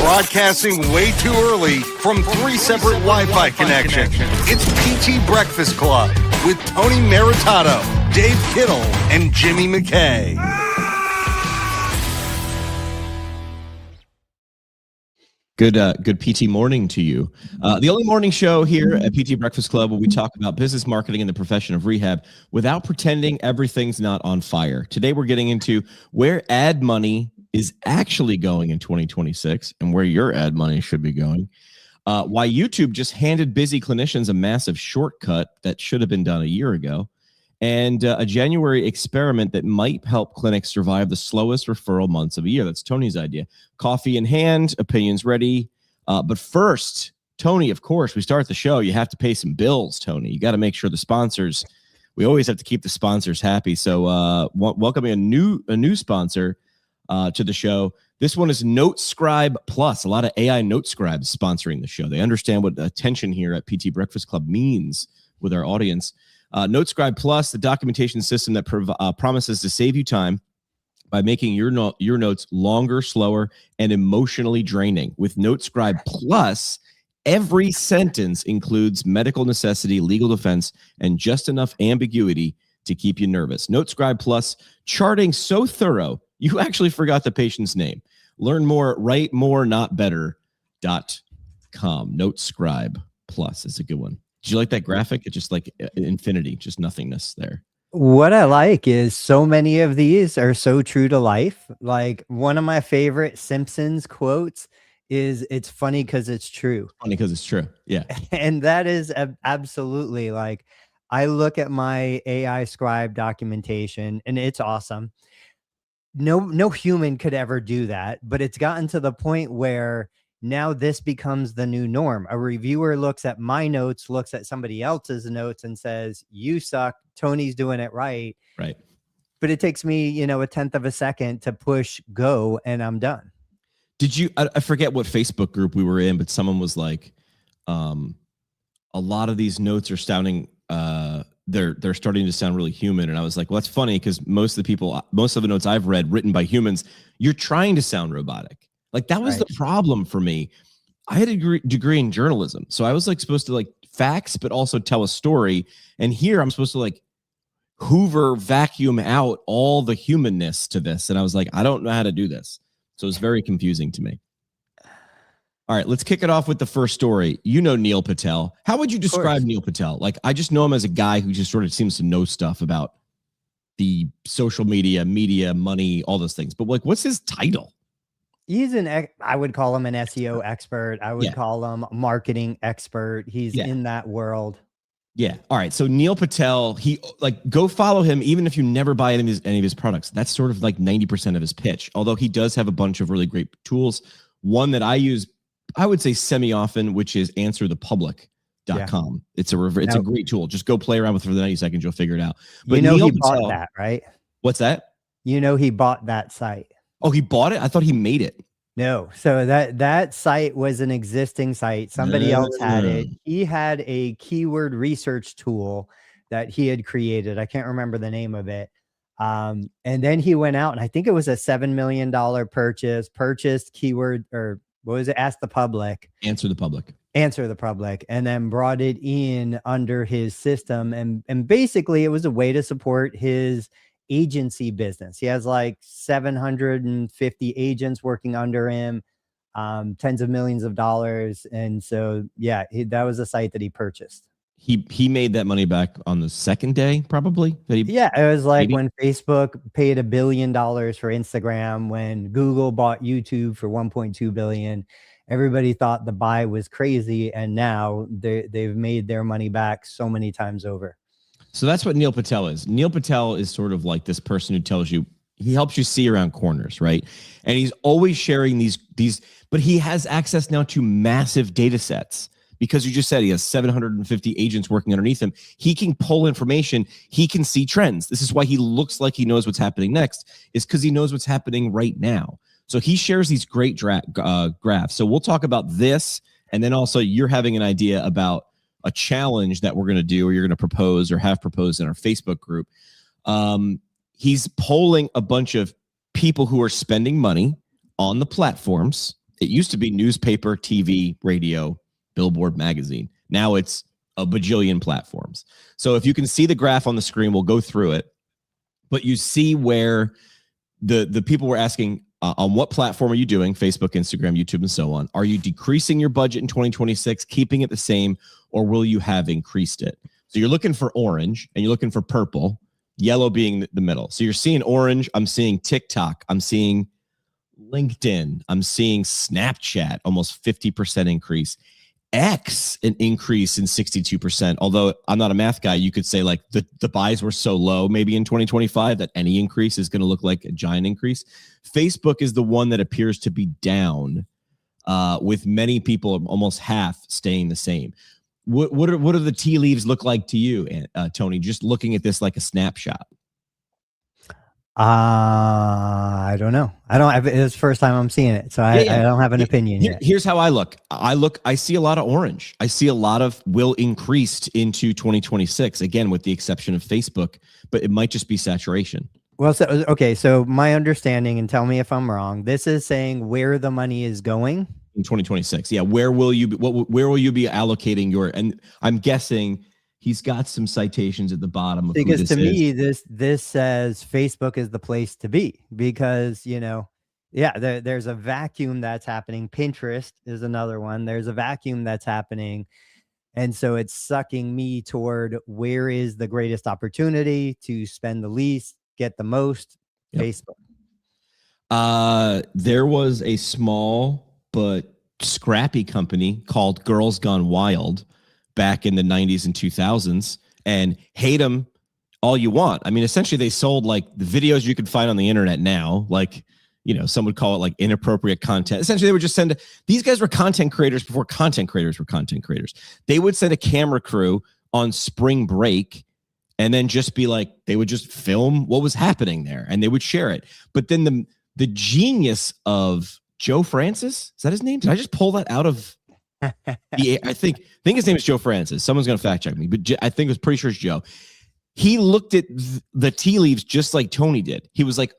Broadcasting way too early from 3 separate Wi-Fi connections. It's PT Breakfast Club with Tony Maritato, Dave Kittle, and Jimmy McKay. Good PT morning to you. The only morning show here at PT Breakfast Club where we talk about business marketing and the profession of rehab without pretending everything's not on fire. Today we're getting into where ad money is actually going in 2026 and where your ad money should be going. Why YouTube just handed busy clinicians a massive shortcut that should have been done a year ago. And a January experiment that might help clinics survive the slowest referral months of a year. That's Tony's idea. Coffee in hand, opinions ready. But first, Tony, of course, we start the show. You have to pay some bills, Tony. You got to make sure the sponsors, we always have to keep the sponsors happy. So welcoming a new sponsor to the show. This one is NoteScribe Plus. A lot of AI NoteScribes sponsoring the show. They understand what attention here at PT Breakfast Club means with our audience. NoteScribe Plus, the documentation system that promises to save you time by making your notes longer, slower, and emotionally draining. With NoteScribe Plus, every sentence includes medical necessity, legal defense, and just enough ambiguity to keep you nervous. NoteScribe Plus, charting so thorough, you actually forgot the patient's name. Learn more at writemorenotbetter.com. NoteScribe Plus is a good one. Did you like that graphic? It's just like infinity, just nothingness there. What I like is so many of these are so true to life. Like one of my favorite Simpsons quotes is, "It's funny because it's true." Funny because it's true. Yeah. And that is absolutely, like, I look at my AI scribe documentation and it's awesome. No human could ever do that, but it's gotten to the point where now this becomes the new norm. A reviewer looks at my notes, looks at somebody else's notes and says, "You suck. Tony's doing it right." Right. But it takes me, a tenth of a second to push go and I'm done. Did you, I forget what Facebook group we were in, but someone was like, a lot of these notes are sounding, they're starting to sound really human. And I was like, well, that's funny because most of the notes I've read written by humans, you're trying to sound robotic. Like that was the problem for me. I had a degree in journalism. So I was like supposed to like facts, but also tell a story. And here I'm supposed to like vacuum out all the humanness to this. And I was like, I don't know how to do this. So it's very confusing to me. All right, let's kick it off with the first story. You know Neil Patel. How would you describe Neil Patel? Like, I just know him as a guy who just sort of seems to know stuff about the social media, money, all those things. But like, what's his title? He's I would call him an SEO expert. I would call him a marketing expert. He's in that world. Yeah. All right. So Neil Patel, he go follow him, even if you never buy any of his products. That's sort of like 90% of his pitch. Although he does have a bunch of really great tools. One that I use, I would say semi-often, which is answerthepublic.com. It's a great tool. Just go play around with it for the 90 seconds. You'll figure it out. But Neil he Patel, bought that, right? What's that? He bought that site. Oh, he bought it? I thought he made it. No. So that site was an existing site. Somebody else had it. He had a keyword research tool that he had created. I can't remember the name of it. And then he went out and I think it was a $7 million purchased keyword, or what was it? Answer the Public, and then brought it in under his system. And basically it was a way to support his agency business. He has like 750 agents working under him, tens of millions of dollars. And so, that was a site that he purchased. He made that money back on the second day, probably. It was like when Facebook paid $1 billion for Instagram, when Google bought YouTube for $1.2 billion. Everybody thought the buy was crazy, and now they've made their money back so many times over. So that's what Neil Patel is. Neil Patel is sort of like this person who tells you, he helps you see around corners, right? And he's always sharing these, but he has access now to massive data sets because you just said he has 750 agents working underneath him. He can pull information. He can see trends. This is why he looks like he knows what's happening next, is because he knows what's happening right now. So he shares these great graphs. So we'll talk about this. And then also you're having an idea about a challenge that we're going to do, or you're going to propose or have proposed in our Facebook group. He's polling a bunch of people who are spending money on the platforms It used to be newspaper, TV, radio, billboard, magazine. Now it's a bajillion platforms. So if you can see the graph on the screen, we'll go through it. But you see where the people were asking, on what platform are you doing? Facebook, Instagram, YouTube, and so on. Are you decreasing your budget in 2026, keeping it the same, or will you have increased it? So you're looking for orange and you're looking for purple, yellow being the middle. So you're seeing orange. I'm seeing TikTok. I'm seeing LinkedIn. I'm seeing Snapchat, almost 50% increase. X, an increase in 62%. Although I'm not a math guy, you could say like the buys were so low maybe in 2025 that any increase is going to look like a giant increase. Facebook is the one that appears to be down, with many people, almost half, staying the same. What do the tea leaves look like to you, Tony, just looking at this like a snapshot? I don't know. It's the first time I'm seeing it, so I don't have an opinion yet. Here's how I look. I see a lot of orange. I see a lot of will increased into 2026, again, with the exception of Facebook, but it might just be saturation. Well, so my understanding, and tell me if I'm wrong, this is saying where the money is going in 2026. Yeah, where will you be, where will you be allocating your, and I'm guessing he's got some citations at the bottom. Because to me, this says Facebook is the place to be, because, there's a vacuum that's happening. Pinterest is another one. There's a vacuum that's happening. And so it's sucking me toward where is the greatest opportunity to spend the least, get the most. Yep. Facebook. There was a small but scrappy company called Girls Gone Wild back in the 90s and 2000s, and hate them all you want. I mean, essentially they sold like the videos you could find on the internet now, like, some would call it like inappropriate content. Essentially they would just these guys were content creators before content creators were content creators. They would send a camera crew on spring break and then just be like, they would just film what was happening there and they would share it. But then the genius of Joe Francis, is that his name? Did I just pull that out of I think his name is Joe Francis. Someone's going to fact check me, but I think it was pretty sure it's Joe. He looked at the tea leaves just like Tony did. He was like,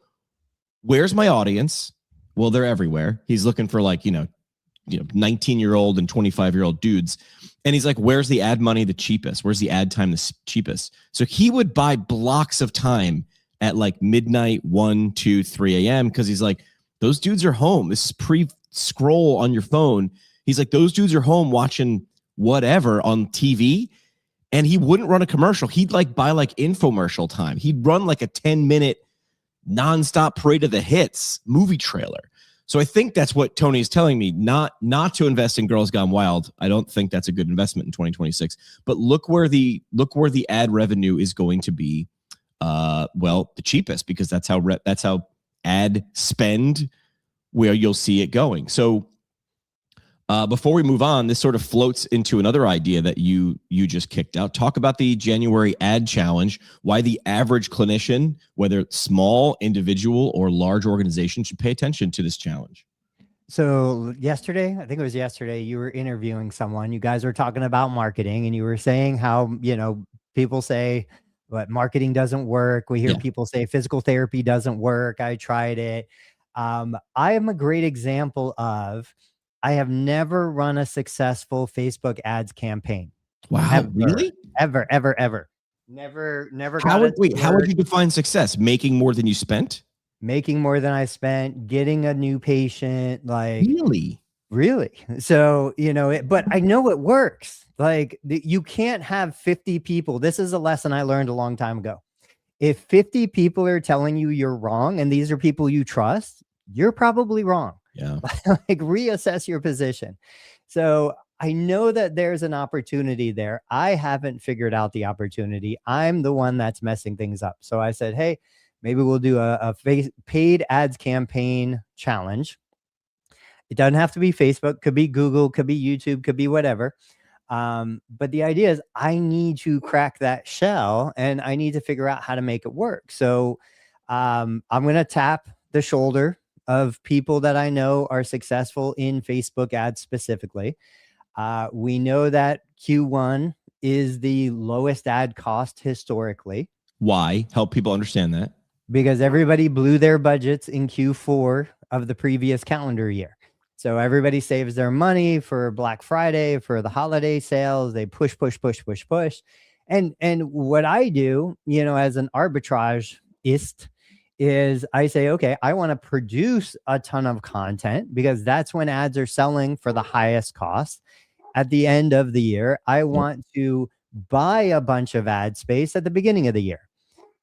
where's my audience? Well, they're everywhere. He's looking for like, 19-year-old and 25-year-old dudes. And he's like, where's the ad money the cheapest? Where's the ad time the cheapest? So he would buy blocks of time at like midnight, 1, 2, 3 a.m. because he's like, those dudes are home. This is pre-scroll on your phone. He's like, those dudes are home watching whatever on TV, and he wouldn't run a commercial. He'd like buy like infomercial time. He'd run like a 10-minute nonstop parade of the hits movie trailer. So I think that's what Tony is telling me, not to invest in Girls Gone Wild. I don't think that's a good investment in 2026. But look where the ad revenue is going to be, the cheapest, because that's how ad spend, where you'll see it going. So before we move on, this sort of floats into another idea that you just kicked out. Talk about the January ad challenge, why the average clinician, whether it's small, individual, or large organization, should pay attention to this challenge. So yesterday, I think it was yesterday, you were interviewing someone. You guys were talking about marketing, and you were saying how, people say, but marketing doesn't work. We hear people say physical therapy doesn't work. I tried it. I am a great example of, I have never run a successful Facebook ads campaign. Wow, ever, really? Ever. Never. How would you define success? Making more than you spent? Making more than I spent, getting a new patient, like really. So, but I know it works. Like you can't have 50 people. This is a lesson I learned a long time ago. If 50 people are telling you you're wrong, and these are people you trust, you're probably wrong. Yeah. Like reassess your position. So I know that there's an opportunity there. I haven't figured out the opportunity. I'm the one that's messing things up. So I said, hey, maybe we'll do a paid ads campaign challenge. It doesn't have to be Facebook, could be Google, could be YouTube, could be whatever. But the idea is I need to crack that shell, and I need to figure out how to make it work. So I'm going to tap the shoulder of people that I know are successful in Facebook ads specifically. We know that Q1 is the lowest ad cost historically. Why? Help people understand that. Because everybody blew their budgets in Q4 of the previous calendar year. So everybody saves their money for Black Friday, for the holiday sales. They push, push, push, push, push. And what I do, as an arbitrageist, is I say, okay, I want to produce a ton of content because that's when ads are selling for the highest cost. At the end of the year, I want to buy a bunch of ad space at the beginning of the year.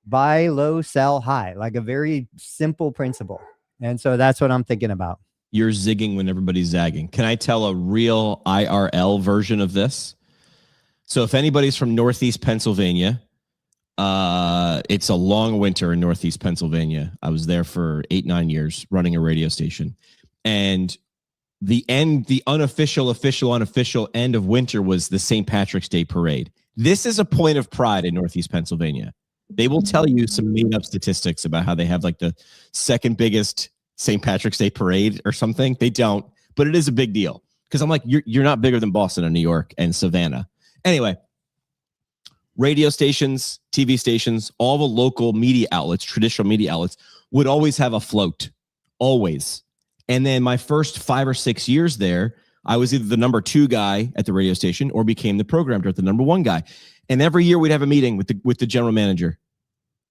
Buy low, sell high, like a very simple principle. And so that's what I'm thinking about. You're zigging when everybody's zagging. Can I tell a real IRL version of this? So if anybody's from Northeast Pennsylvania, it's a long winter in Northeast Pennsylvania. I was there for 8-9 years running a radio station. And the unofficial end of winter was the St. Patrick's Day parade. This is a point of pride in Northeast Pennsylvania. They will tell you some made up statistics about how they have like the second biggest St. Patrick's Day parade or something. They don't, but it is a big deal because I'm like, you're not bigger than Boston and New York and Savannah. Anyway, radio stations, TV stations, all the local media outlets, traditional media outlets would always have a float, always. And then my first 5 or 6 years there, I was either the number 2 guy at the radio station or became the program director, the number 1 guy. And every year we'd have a meeting with the general manager.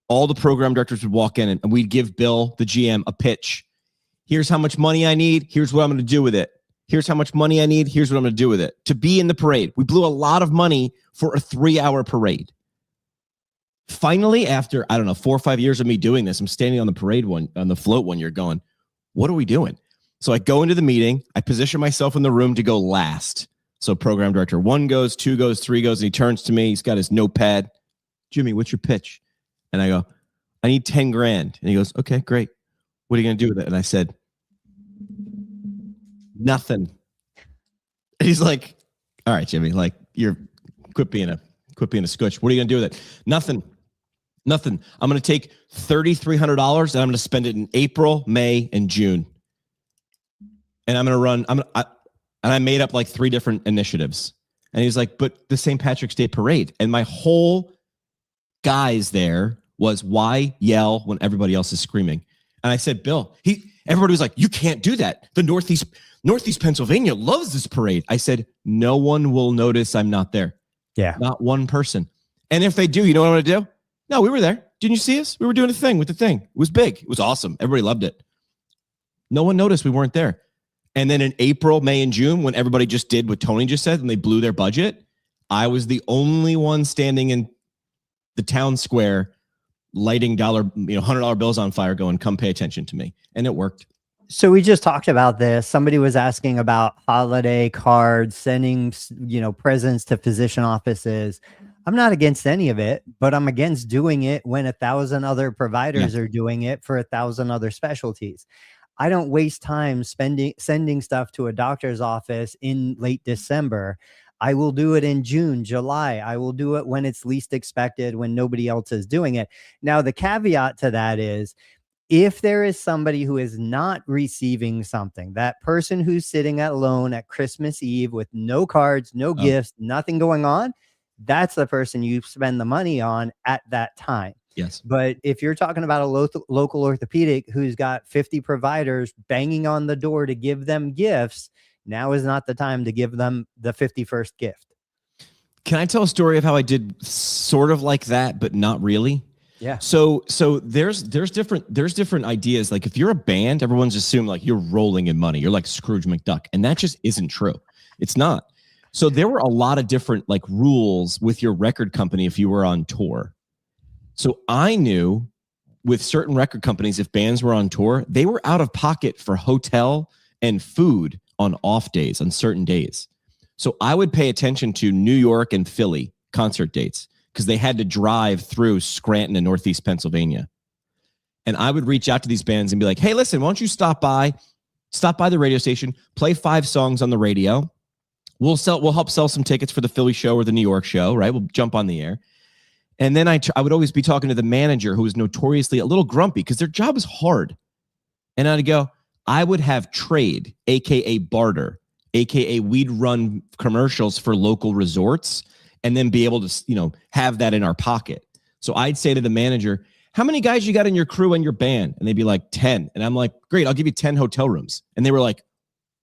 All the program directors would walk in and we'd give Bill, the GM, a pitch. Here's how much money I need. Here's what I'm going to do with it. Here's how much money I need. Here's what I'm going to do with it. To be in the parade. We blew a lot of money for a 3-hour parade. Finally, after, 4 or 5 years of me doing this, I'm standing on the float one year going, what are we doing? So I go into the meeting. I position myself in the room to go last. So program director 1 goes, 2 goes, 3 goes, and he turns to me. He's got his notepad. Jimmy, what's your pitch? And I go, I need 10 grand. And he goes, okay, great. What are you going to do with it? And I said, nothing. And he's like, all right, Jimmy, like quit being a scutch. What are you going to do with it? Nothing. I'm going to take $3,300 and I'm going to spend it in April, May, and June. And I'm going to run, and I made up like 3 different initiatives. And he's like, but the St. Patrick's Day parade. And my whole guys there was, why yell when everybody else is screaming? And I said, Bill, everybody was like, you can't do that. The Northeast Pennsylvania loves this parade. I said, no one will notice I'm not there. Yeah. Not one person. And if they do, you know what I'm going to do? No, we were there. Didn't you see us? We were doing a thing with the thing. It was big. It was awesome. Everybody loved it. No one noticed we weren't there. And then in April, May, and June, when everybody just did what Tony just said and they blew their budget, I was the only one standing in the town square lighting $100 bills on fire going, come pay attention to me. And it worked. So we just talked about this. Somebody was asking about holiday cards, sending, presents to physician offices. I'm not against any of it, but I'm against doing it when 1,000 other providers are doing it for 1,000 other specialties. I don't waste time sending stuff to a doctor's office in late December. I will do it in June, July. I will do it when it's least expected, when nobody else is doing it. Now, the caveat to that is, if there is somebody who is not receiving something, that person who's sitting alone at Christmas Eve with no cards, no gifts, nothing going on, that's the person you spend the money on at that time. Yes. But if you're talking about a local orthopedic who's got 50 providers banging on the door to give them gifts, now is not the time to give them the 51st gift. Can I tell a story of how I did sort of like that, but not really? Yeah. So there's different ideas. Like if you're a band, everyone's assumed like you're rolling in money. You're like Scrooge McDuck, and that just isn't true. It's not. So there were a lot of different like rules with your record company if you were on tour. So I knew with certain record companies, if bands were on tour, they were out of pocket for hotel and food on off days, on certain days. So I would pay attention to New York and Philly concert dates because they had to drive through Scranton and Northeast Pennsylvania. And I would reach out to these bands and be like, hey, listen, why don't you stop by the radio station, play 5 songs on the radio. We'll help sell some tickets for the Philly show or the New York show, right? We'll jump on the air. And then I would always be talking to the manager who was notoriously a little grumpy because their job is hard. And I'd go, I would have trade, AKA barter, AKA we'd run commercials for local resorts and then be able to, have that in our pocket. So I'd say to the manager, how many guys you got in your crew and your band? And they'd be like 10. And I'm like, great, I'll give you 10 hotel rooms. And they were like,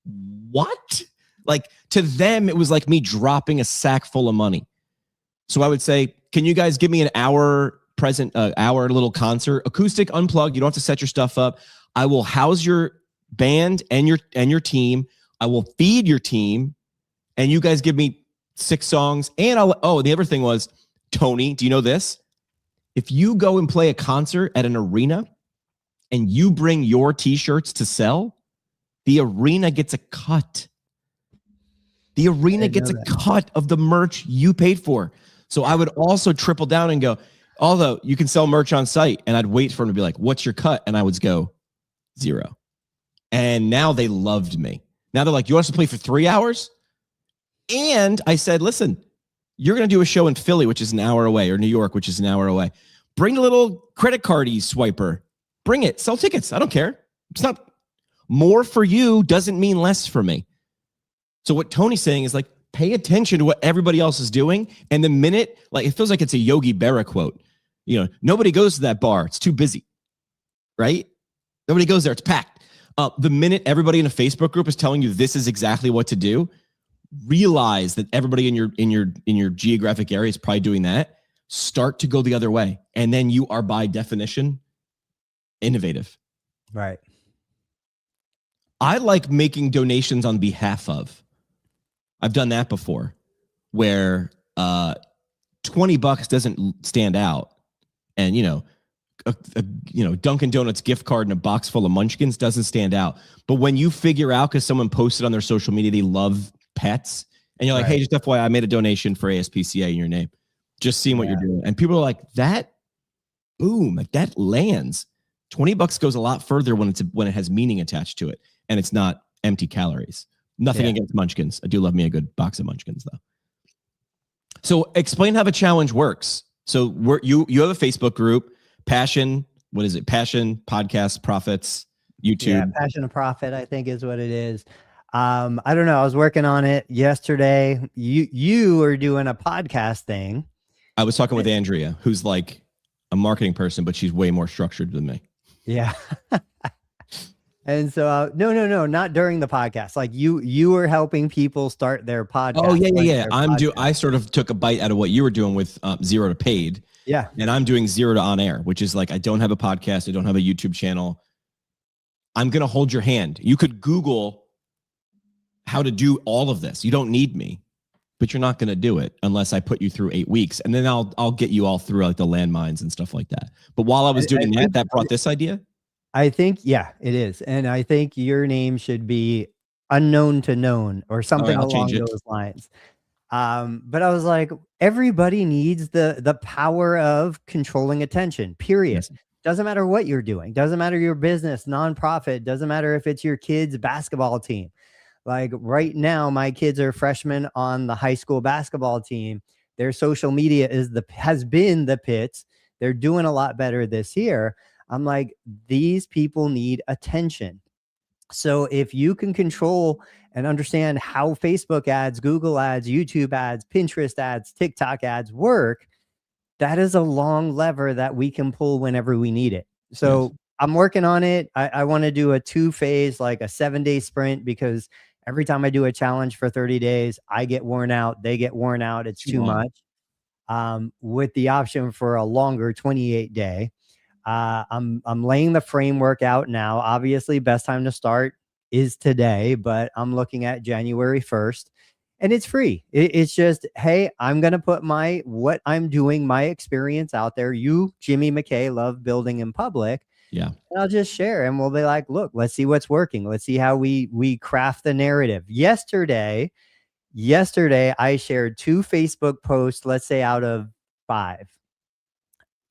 what? Like, to them, it was like me dropping a sack full of money. So I would say, can you guys give me an hour little concert, acoustic, unplugged? You don't have to set your stuff up. I will house your band and your team. I will feed your team, and you guys give me 6 songs. And the other thing was, Tony, do you know this? If you go and play a concert at an arena and you bring your t-shirts to sell, the arena gets a cut. The arena gets a cut of the merch you paid for. So I would also triple down and go, although you can sell merch on site, and I'd wait for them to be like, what's your cut? And I would go 0. And now they loved me. Now they're like, you want us to play for 3 hours? And I said, listen, you're going to do a show in Philly, which is an hour away, or New York, which is an hour away. Bring a little credit card swiper. Bring it. Sell tickets. I don't care. It's not more for you. Doesn't mean less for me. So what Tony's saying is like, pay attention to what everybody else is doing. And the minute, like, it feels like it's a Yogi Berra quote. You know, nobody goes to that bar. It's too busy, right? Nobody goes there. It's packed. The minute everybody in a Facebook group is telling you this is exactly what to do, realize that everybody in your geographic area is probably doing that. Start to go the other way. And then you are, by definition, innovative. Right. I like making donations on behalf of. I've done that before, where $20 doesn't stand out, and a Dunkin' Donuts gift card and a box full of Munchkins doesn't stand out. But when you figure out, because someone posted on their social media they love pets, and you're like, hey, just FYI, I made a donation for ASPCA in your name, just seeing what you're doing, and people are like, that, boom, like that lands. $20 goes a lot further when it has meaning attached to it, and it's not empty calories. Nothing against Munchkins. I do love me a good box of Munchkins, though. So explain how the challenge works. So you have a Facebook group, Passion. What is it? Passion Podcast Profits YouTube. Yeah, Passion of Profit, I think, is what it is. I don't know. I was working on it yesterday. You were doing a podcast thing. I was talking with Andrea, who's like a marketing person, but she's way more structured than me. Yeah. And so, no, not during the podcast. Like you were helping people start their podcast. Oh yeah. I sort of took a bite out of what you were doing with 0 to paid. Yeah. And I'm doing 0 to on air, which is like, I don't have a podcast. I don't have a YouTube channel. I'm going to hold your hand. You could Google how to do all of this. You don't need me, but you're not going to do it unless I put you through 8 weeks. And then I'll get you all through like the landmines and stuff like that. But while I was doing that brought this idea. I think, yeah, it is. And I think your name should be Unknown to Known or something along those lines. But I was like, everybody needs the power of controlling attention, period. Yes. Doesn't matter what you're doing. Doesn't matter your business, nonprofit. Doesn't matter if it's your kids' basketball team. Like right now, my kids are freshmen on the high school basketball team. Their social media has been the pits. They're doing a lot better this year. I'm like, these people need attention. So if you can control and understand how Facebook ads, Google ads, YouTube ads, Pinterest ads, TikTok ads work, that is a long lever that we can pull whenever we need it. So yes. I'm working on it. I want to do a 2-phase, like a 7-day sprint, because every time I do a challenge for 30 days, I get worn out. They get worn out. It's too much. With the option for a longer 28-day. I'm laying the framework out now. Obviously, best time to start is today, but I'm looking at January 1st, and it's free. It's just, hey, I'm going to put what I'm doing, my experience out there. You, Jimmy McKay, love building in public. Yeah. And I'll just share, and we'll be like, look, let's see what's working. Let's see how we craft the narrative. Yesterday, I shared 2 Facebook posts, let's say out of 5.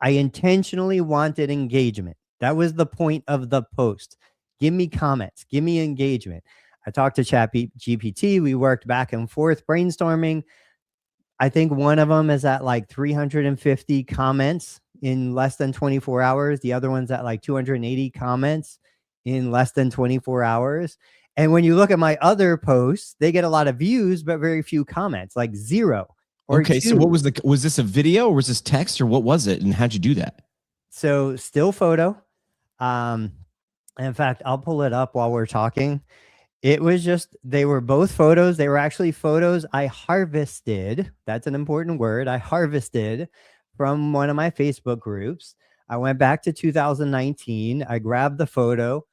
I intentionally wanted engagement. That was the point of the post. Give me comments. Give me engagement. I talked to ChatGPT. We worked back and forth brainstorming. I think one of them is at like 350 comments in less than 24 hours. The other one's at like 280 comments in less than 24 hours. And when you look at my other posts, they get a lot of views, but very few comments, like 0. Okay, so what was this a video or was this text or what was it? And how'd you do that? So still photo. In fact, I'll pull it up while we're talking. It was just, they were both photos. They were actually photos I harvested. That's an important word. I harvested from one of my Facebook groups. I went back to 2019. I grabbed the photo.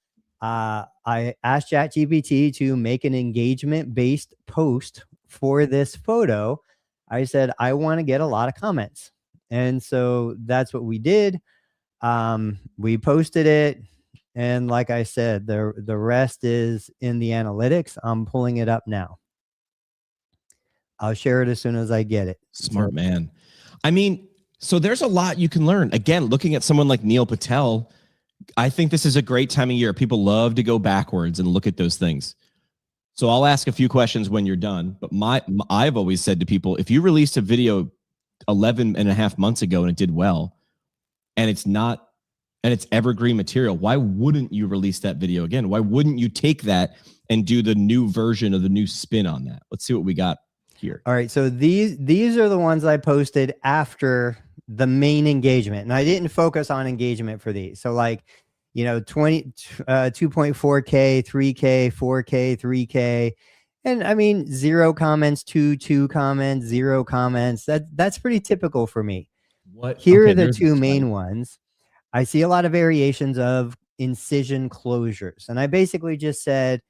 I asked ChatGPT to make an engagement-based post for this photo. I said, I want to get a lot of comments. And so that's what we did. We posted it. And like I said, the rest is in the analytics. I'm pulling it up now. I'll share it as soon as I get it. Smart man. I mean, so there's a lot you can learn. Again, looking at someone like Neil Patel, I think this is a great time of year. People love to go backwards and look at those things. So I'll ask a few questions when you're done. But I've always said to people, if you released a video 11 and a half months ago and it did well, and it's evergreen material, why wouldn't you release that video again? Why wouldn't you take that and do the new version of the new spin on that? Let's see what we got here. All right. So these are the ones I posted after the main engagement. And I didn't focus on engagement for these. So like, 2.4K, 3K, 4K, 3K. And I mean, 0 comments, 2 comments, 0 comments. That's pretty typical for me. Here are the two main ones. I see a lot of variations of incision closures. And I basically just say,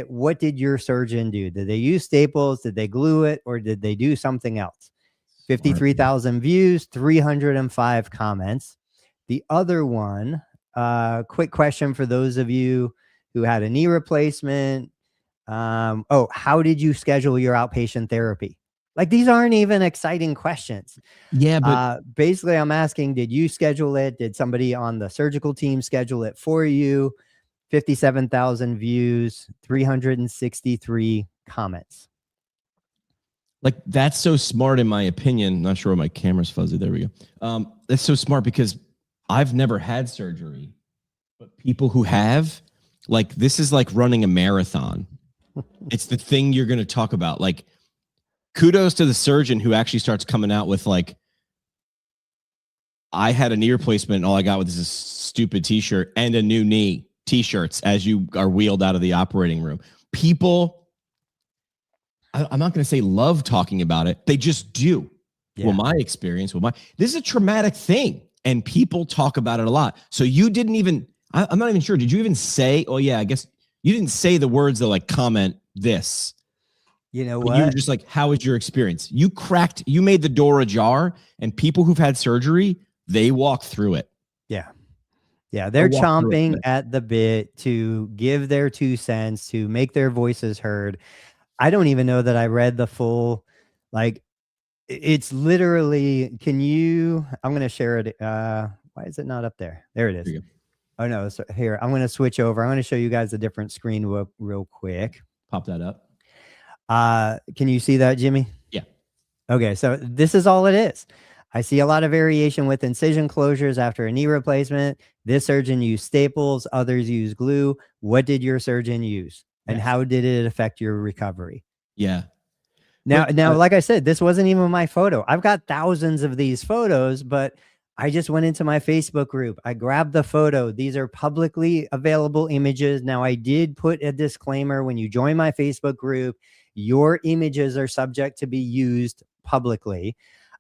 what did your surgeon do? Did they use staples? Did they glue it? Or did they do something else? 53,000 views, 305 comments. The other one, quick question for those of you who had a knee replacement. How did you schedule your outpatient therapy? Like, these aren't even exciting questions. Yeah, but basically I'm asking, did you schedule it? Did somebody on the surgical team schedule it for you? 57,000 views, 363 comments. Like, that's so smart in my opinion. Not sure why my camera's fuzzy. There we go. That's so smart because I've never had surgery, but people who have, like, this is like running a marathon. It's the thing you're going to talk about. Like, kudos to the surgeon who actually starts coming out with like, I had a knee replacement and all I got was this stupid t-shirt and a new knee t-shirts as you are wheeled out of the operating room. People, I'm not going to say love talking about it. They just do. Yeah. Well, my experience this is a traumatic thing and people talk about it a lot. So you didn't even, I'm not even sure. Did you even say, oh yeah, I guess you didn't say the words that like comment this. You know what? You were just like, how was your experience? You made the door ajar, and people who've had surgery, they walk through it. Yeah. Yeah. They're chomping at the bit to give their 2 cents, to make their voices heard. I don't even know that I read the full, like, it's literally, I'm going to share it. Why is it not up there? There it is. Oh no, so here, I'm going to switch over. I'm going to show you guys a different screen real quick. Pop that up. Can you see that, Jimmy? Yeah. Okay. So this is all it is. I see a lot of variation with incision closures after a knee replacement. This surgeon used staples, others use glue. What did your surgeon use? And how did it affect your recovery? Yeah. Now, like I said, this wasn't even my photo. I've got thousands of these photos, but I just went into my Facebook group. I grabbed the photo. These are publicly available images. Now, I did put a disclaimer when you join my Facebook group, your images are subject to be used publicly.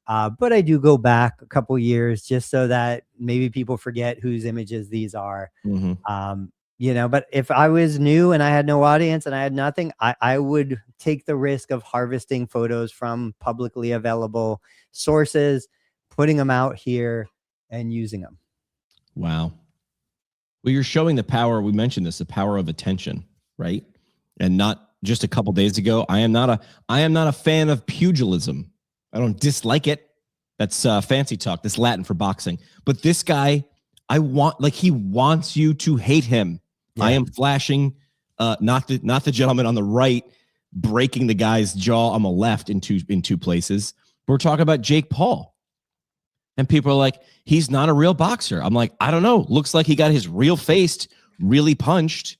But I do go back a couple years just so that maybe people forget whose images these are. Mm-hmm. But if I was new and I had no audience and I had nothing, I would take the risk of harvesting photos from publicly available sources, putting them out here and using them. Wow. Well, you're showing the power. We mentioned this, the power of attention, right? And not just a couple days ago. I am not a fan of pugilism. I don't dislike it. That's fancy talk. That's Latin for boxing. But this guy, he wants you to hate him. Yeah. I am flashing, not the gentleman on the right breaking the guy's jaw on the left in two places. We're talking about Jake Paul. And people are like, he's not a real boxer. I'm like, I don't know. Looks like he got his real face really punched.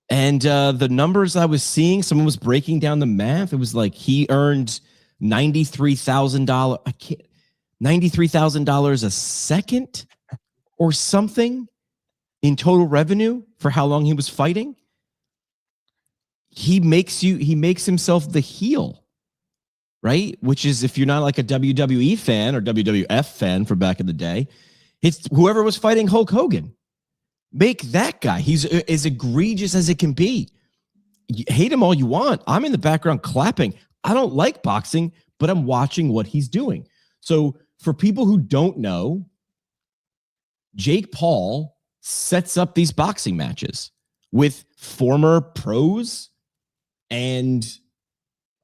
And the numbers I was seeing, someone was breaking down the math. It was like he earned $93,000. $93,000 a second or something in total revenue for how long he was fighting. he makes himself the heel, right? Which is, if you're not like a WWE fan or WWF fan from back in the day, it's whoever was fighting Hulk Hogan. Make that guy. He's as egregious as it can be. You hate him all you want. I'm in the background clapping. I don't like boxing, but I'm watching what he's doing. So for people who don't know, Jake Paul sets up these boxing matches with former pros and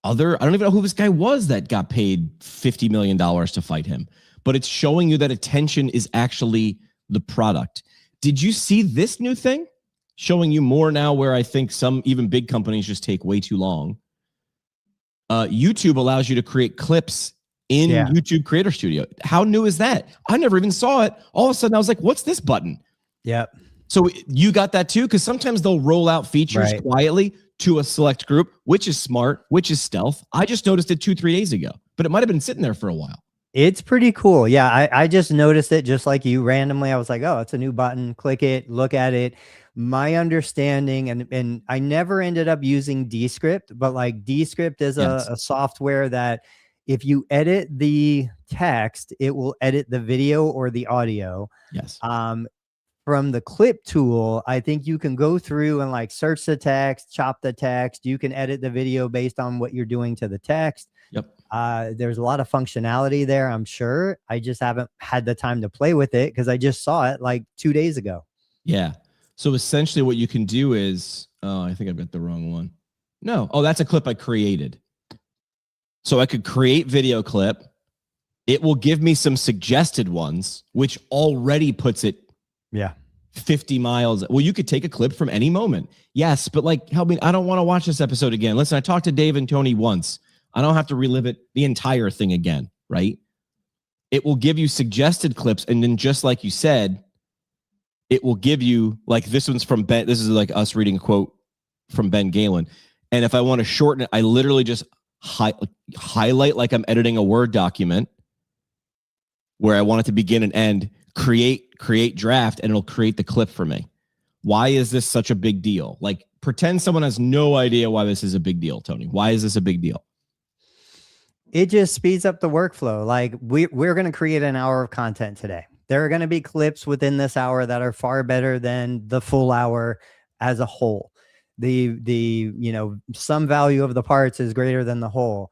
other, I don't even know who this guy was that got paid $50 million to fight him, but it's showing you that attention is actually the product. Did you see this new thing? Showing you more now, where I think some even big companies just take way too long. YouTube allows you to create clips in YouTube Creator Studio. How new is that? I never even saw it. All of a sudden I was like, what's this button? Yep. So you got that too? Because sometimes they'll roll out features quietly to a select group, which is smart, which is stealth. I just noticed it 2-3 days ago, but it might have been sitting there for a while. It's pretty cool. Yeah, I just noticed it just like you randomly. I was like, oh, it's a new button. Click it, look at it. My understanding, and I never ended up using Descript, but like Descript is a software that if you edit the text, it will edit the video or the audio. Yes. From the clip tool, I think you can go through and like search the text, chop the text. You can edit the video based on what you're doing to the text. Yep. There's a lot of functionality there, I'm sure. I just haven't had the time to play with it because I just saw it like 2 days ago. Yeah. So essentially what you can do is, oh, I think I've got the wrong one. No. Oh, that's a clip I created. So I could create video clip. It will give me some suggested ones, which already puts it 50 miles. Well, you could take a clip from any moment. Yes, but like, help me. I don't want to watch this episode again. Listen, I talked to Dave and Tony once. I don't have to relive it, the entire thing again, right? It will give you suggested clips. And then just like you said, it will give you, like, this one's from Ben. This is like us reading a quote from Ben Galen. And if I want to shorten it, I literally just highlight like I'm editing a Word document where I want it to begin and end, create draft, and it'll create the clip for me. Why is this such a big deal? Like, pretend someone has no idea why this is a big deal, Tony. Why is this a big deal? It just speeds up the workflow. Like we're going to create an hour of content today. There are going to be clips within this hour that are far better than the full hour as a whole. The sum value of the parts is greater than the whole.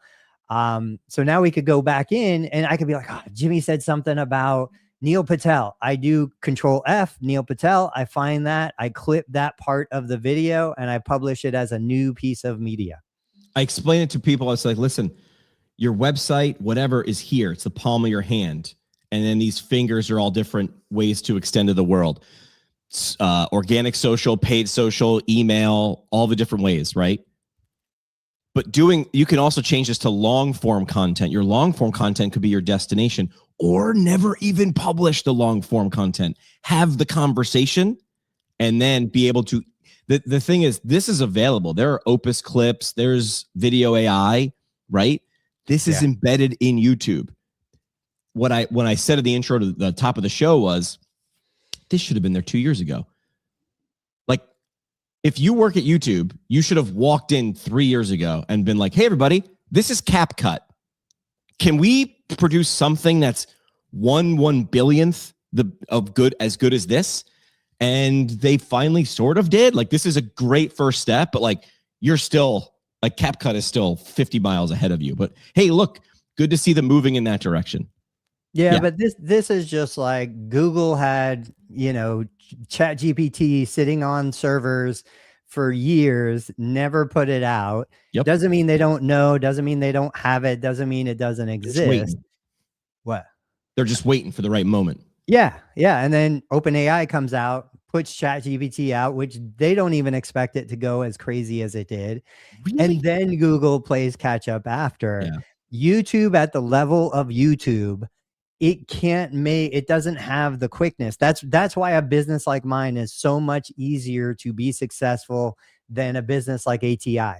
So now we could go back in and I could be like, oh, Jimmy said something about Neil Patel. I do Control F, Neil Patel. I find that, I clip that part of the video and I publish it as a new piece of media. I explain it to people. I was like, listen, your website, whatever, is here. It's the palm of your hand. And then these fingers are all different ways to extend to the world. Organic social, paid social, email, all the different ways, right? But you can also change this to long form content. Your long form content could be your destination, or never even publish the long form content. Have the conversation and then be able to, the thing is, this is available. There are Opus clips, there's video AI, right? This is embedded in YouTube. When I said at the intro to the top of the show was, this should have been there 2 years ago. Like, if you work at YouTube, you should have walked in 3 years ago and been like, hey, everybody, this is CapCut. Can we produce something that's 1/1 billionth as good as this? And they finally sort of did. Like, this is a great first step, but like, you're still, like, CapCut is still 50 miles ahead of you. But hey, look, good to see them moving in that direction. Yeah, but this is just like Google had, ChatGPT sitting on servers for years, never put it out. Yep. Doesn't mean they don't know, doesn't mean they don't have it, doesn't mean it doesn't exist. What? They're just waiting for the right moment. Yeah. And then OpenAI comes out, puts ChatGPT out, which they don't even expect it to go as crazy as it did. Really? And then Google plays catch up after. YouTube, at the level of YouTube, it doesn't have the quickness. That's why a business like mine is so much easier to be successful than a business like ATI.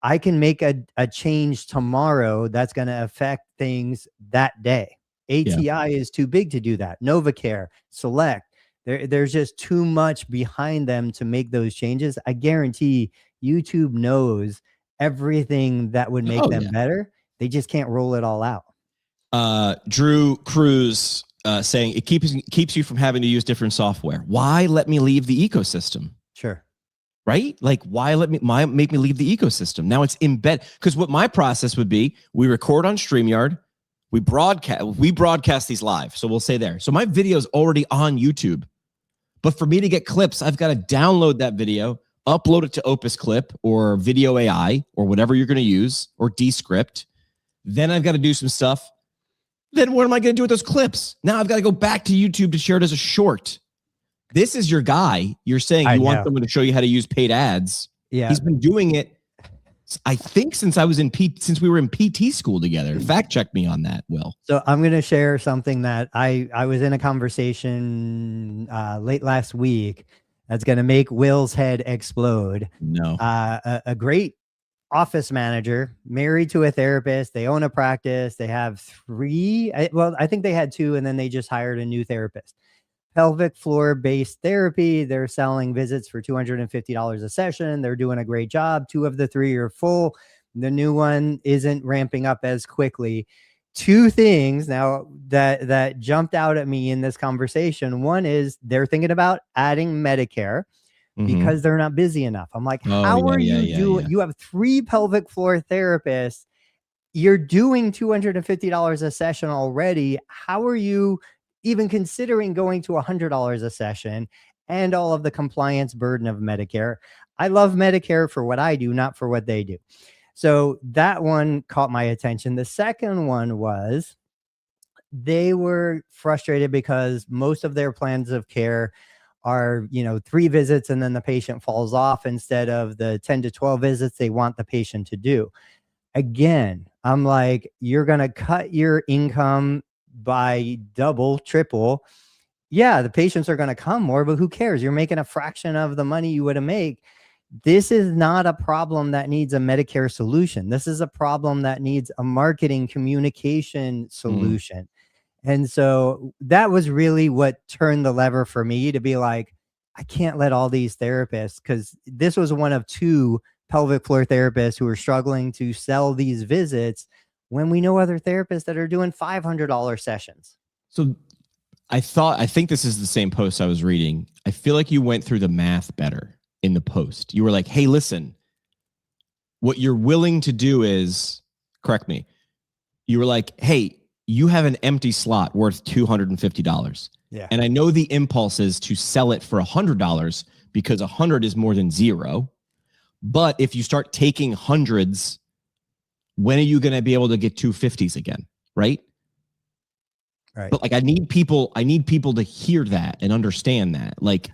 I can make a change tomorrow that's going to affect things that day. ATI is too big to do that. NovaCare, Select, There's just too much behind them to make those changes. I guarantee YouTube knows everything that would make them better. They just can't roll it all out. Drew Cruz saying it keeps you from having to use different software. Why let me leave the ecosystem? Sure. Right? Like, why make me leave the ecosystem? Now it's embed, because what my process would be, we record on StreamYard, we broadcast these live. So we'll say there. So my video is already on YouTube. But for me to get clips, I've got to download that video, upload it to Opus Clip or Video AI or whatever you're going to use, or Descript. Then I've got to do some stuff. Then what am I going to do with those clips? Now I've got to go back to YouTube to share it as a short. This is your guy. You're saying you want someone to show you how to use paid ads. Yeah. He's been doing it, I think, since we were in PT school together. Fact check me on that, Will. So I'm going to share something that I was in a conversation late last week that's going to make Will's head explode. No. A great office manager, married to a therapist. They own a practice. They have 3. I think they had 2, and then they just hired a new therapist. Pelvic floor based therapy. They're selling visits for $250 a session. They're doing a great job. 2 of the 3 are full. The new one isn't ramping up as quickly. 2 things now that jumped out at me in this conversation. One is they're thinking about adding Medicare because they're not busy enough. I'm like, how are you doing? You have 3 pelvic floor therapists. You're doing $250 a session already. How are you even considering going to $100 a session and all of the compliance burden of Medicare? I love Medicare for what I do, not for what they do. So that one caught my attention. The second one was they were frustrated because most of their plans of care are, 3 visits and then the patient falls off instead of the 10 to 12 visits they want the patient to do. Again, I'm like, you're going to cut your income by double, triple. Yeah, the patients are going to come more, but who cares? You're making a fraction of the money you would have made. This is not a problem that needs a Medicare solution. This is a problem that needs a marketing communication solution. And so that was really what turned the lever for me to be like, I can't let all these therapists, because this was one of 2 pelvic floor therapists who were struggling to sell these visits when we know other therapists that are doing $500 sessions. So I think this is the same post I was reading. I feel like you went through the math better in the post. You were like, hey, listen, what you're willing to do is, correct me. You were like, hey, you have an empty slot worth $250. Yeah. And I know the impulse is to sell it for $100 because 100 is more than 0. But if you start taking hundreds, when are you going to be able to get 250s again? Right. But like, I need people to hear that and understand that. Like,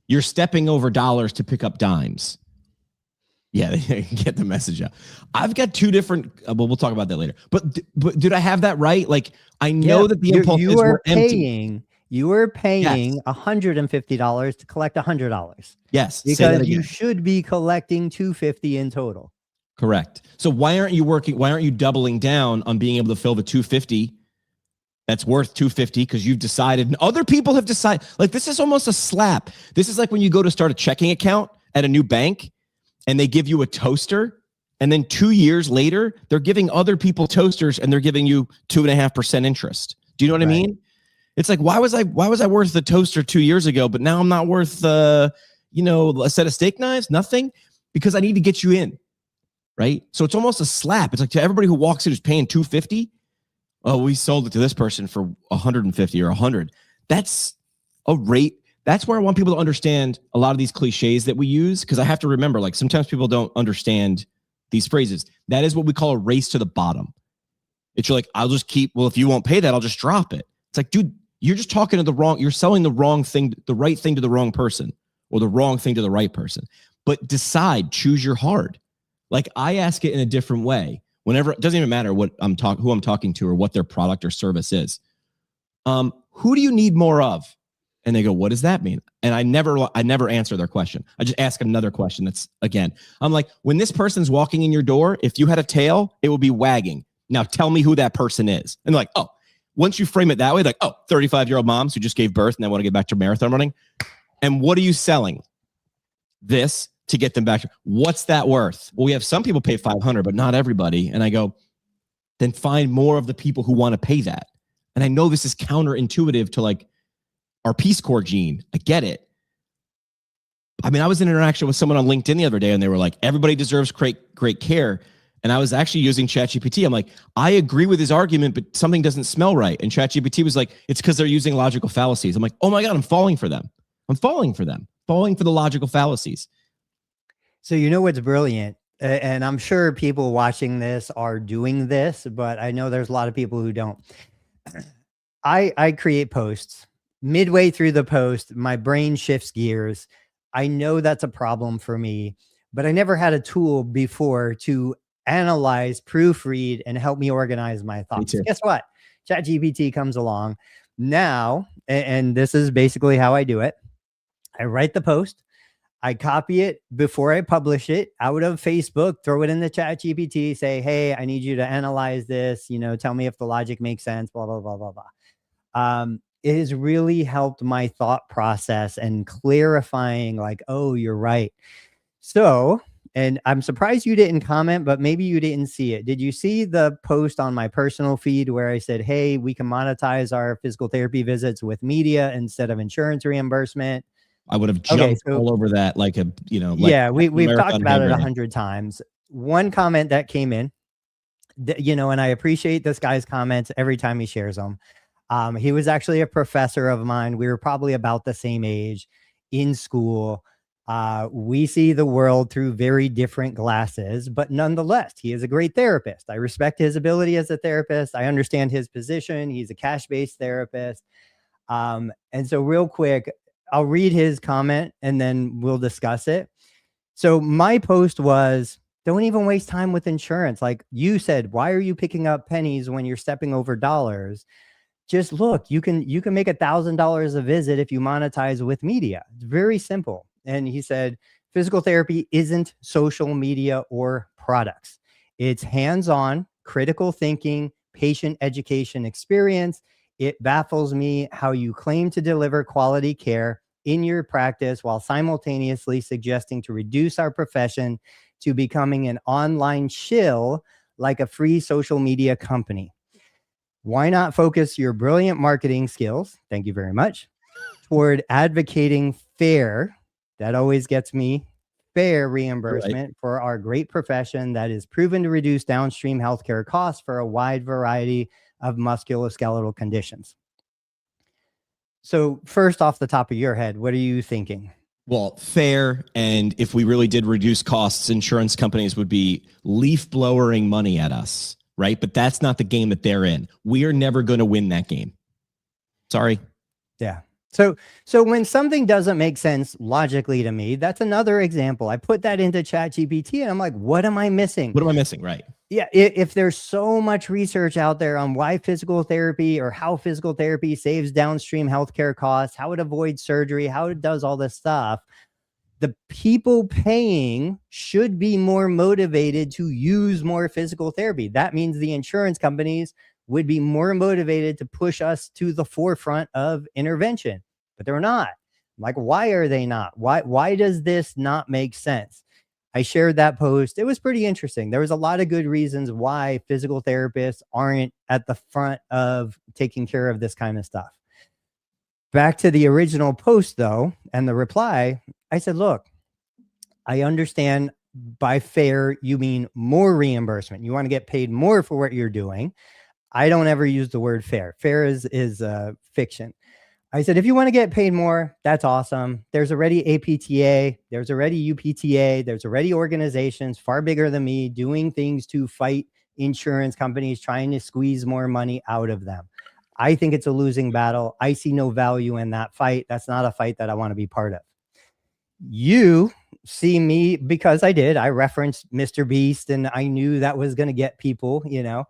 you're stepping over dollars to pick up dimes. Yeah, get the message out. I've got 2 different, we'll talk about that later. But did I have that right? Like, I know that the impulse is we're empty. You are paying $150 to collect $100. Yes. Because you should be collecting $250 in total. Correct. So why aren't you doubling down on being able to fill the 250 that's worth $250 because you've decided, and other people have decided? Like, this is almost a slap. This is like when you go to start a checking account at a new bank and they give you a toaster, and then 2 years later they're giving other people toasters and they're giving you 2.5% interest. Do you know what I mean? It's like, why was I worth the toaster 2 years ago, but now I'm not worth a set of steak knives? Nothing, because I need to get you in. Right. So it's almost a slap. It's like, to everybody who walks in who's paying $250. Oh, we sold it to this person for $150 or $100. That's a rate. That's where I want people to understand a lot of these cliches that we use. Cause I have to remember, like, sometimes people don't understand these phrases. That is what we call a race to the bottom. It's like, if you won't pay that, I'll just drop it. It's like, dude, you're just talking to you're selling the wrong thing, the right thing to the wrong person, or the wrong thing to the right person. But choose your hard. Like, I ask it in a different way. Whenever, it doesn't even matter who I'm talking to or what their product or service is. Who do you need more of? And they go, what does that mean? And I never answer their question. I just ask another question. I'm like, when this person's walking in your door, if you had a tail, it would be wagging. Now tell me who that person is. And they're like, oh, once you frame it that way, like, oh, 35-year-old moms who just gave birth and they want to get back to marathon running. And what are you selling? This to get them back. What's that worth? Well, we have some people pay $500, but not everybody. And I go, then find more of the people who want to pay that. And I know this is counterintuitive to like our Peace Corps gene. I get it. I mean, I was in an interaction with someone on LinkedIn the other day and they were like, everybody deserves great care. And I was actually using ChatGPT. I'm like, I agree with his argument, but something doesn't smell right. And ChatGPT was like, it's because they're using logical fallacies. I'm like, oh my God, I'm falling for them. I'm falling for them, falling for the logical fallacies. So you know what's brilliant? And I'm sure people watching this are doing this, but I know there's a lot of people who don't. I create posts. Midway through the post, my brain shifts gears. I know that's a problem for me, but I never had a tool before to analyze, proofread, and help me organize my thoughts. Guess what? ChatGPT comes along now, and this is basically how I do it. I write the post. I copy it before I publish it out of Facebook, throw it in the ChatGPT, say, hey, I need you to analyze this, you know, tell me if the logic makes sense, blah, blah, blah, blah, blah. It has really helped my thought process and clarifying like, oh, you're right. So, and I'm surprised you didn't comment, but maybe you didn't see it. Did you see the post on my personal feed where I said, hey, we can monetize our physical therapy visits with media instead of insurance reimbursement? I would have jumped all over that like a, you know. Like yeah, we've talked about it 100 times. One comment that came in, you know, and I appreciate this guy's comments every time he shares them. He was actually a professor of mine. We were probably about the same age in school. We see the world through very different glasses, but nonetheless, he is a great therapist. I respect his ability as a therapist. I understand his position. He's a cash-based therapist. And so real quick, I'll read his comment and then we'll discuss it. So my post was, don't even waste time with insurance. Like you said, why are you picking up pennies when you're stepping over dollars? Just look, you can make $1,000 a visit if you monetize with media. It's very simple. And he said, physical therapy isn't social media or products. It's hands-on, critical thinking, patient education experience. It baffles me how you claim to deliver quality care in your practice while simultaneously suggesting to reduce our profession to becoming an online shill like a free social media company. Why not focus your brilliant marketing skills, thank you very much, toward advocating fair, that always gets me, fair reimbursement for our great profession that is proven to reduce downstream healthcare costs for a wide variety of musculoskeletal conditions. So first off the top of your head, what are you thinking? Well, fair. And if we really did reduce costs, insurance companies would be leaf blowering money at us, right? But that's not the game that they're in. We are never going to win that game. Sorry. Yeah. So when something doesn't make sense logically to me, that's another example. I put that into ChatGPT and I'm like, what am I missing? What am I missing? Right. Yeah. If there's so much research out there on why physical therapy or how physical therapy saves downstream healthcare costs, how it avoids surgery, how it does all this stuff, the people paying should be more motivated to use more physical therapy. That means the insurance companies would be more motivated to push us to the forefront of intervention, but they're not. Like, why are they not? Why does this not make sense? I shared that post. It was pretty interesting. There was a lot of good reasons why physical therapists aren't at the front of taking care of this kind of stuff. Back to the original post though, and the reply, I said, look, I understand by fair, you mean more reimbursement. You want to get paid more for what you're doing. I don't ever use the word fair. Fair is fiction. I said, if you want to get paid more, that's awesome. There's already APTA. There's already UPTA. There's already organizations far bigger than me doing things to fight insurance companies, trying to squeeze more money out of them. I think it's a losing battle. I see no value in that fight. That's not a fight that I want to be part of. You see me, because I referenced Mr. Beast and I knew that was going to get people, you know.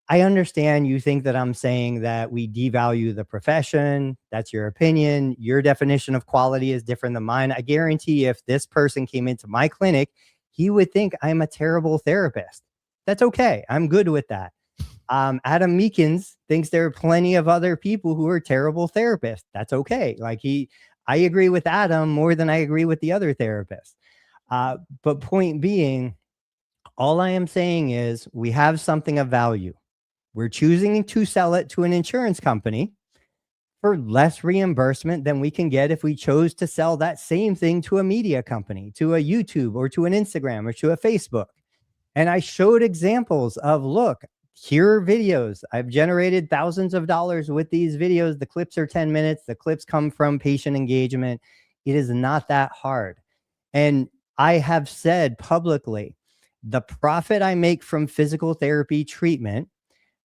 I understand you think that I'm saying that we devalue the profession. That's your opinion. Your definition of quality is different than mine. I guarantee if this person came into my clinic, he would think I'm a terrible therapist. That's okay. I'm good with that. Adam Meekins thinks there are plenty of other people who are terrible therapists. That's okay. Like I agree with Adam more than I agree with the other therapists. But point being, all I am saying is we have something of value. We're choosing to sell it to an insurance company for less reimbursement than we can get if we chose to sell that same thing to a media company, to a YouTube or to an Instagram or to a Facebook. And I showed examples of, look, here are videos. I've generated thousands of dollars with these videos. The clips are 10 minutes. The clips come from patient engagement. It is not that hard. And I have said publicly, the profit I make from physical therapy treatment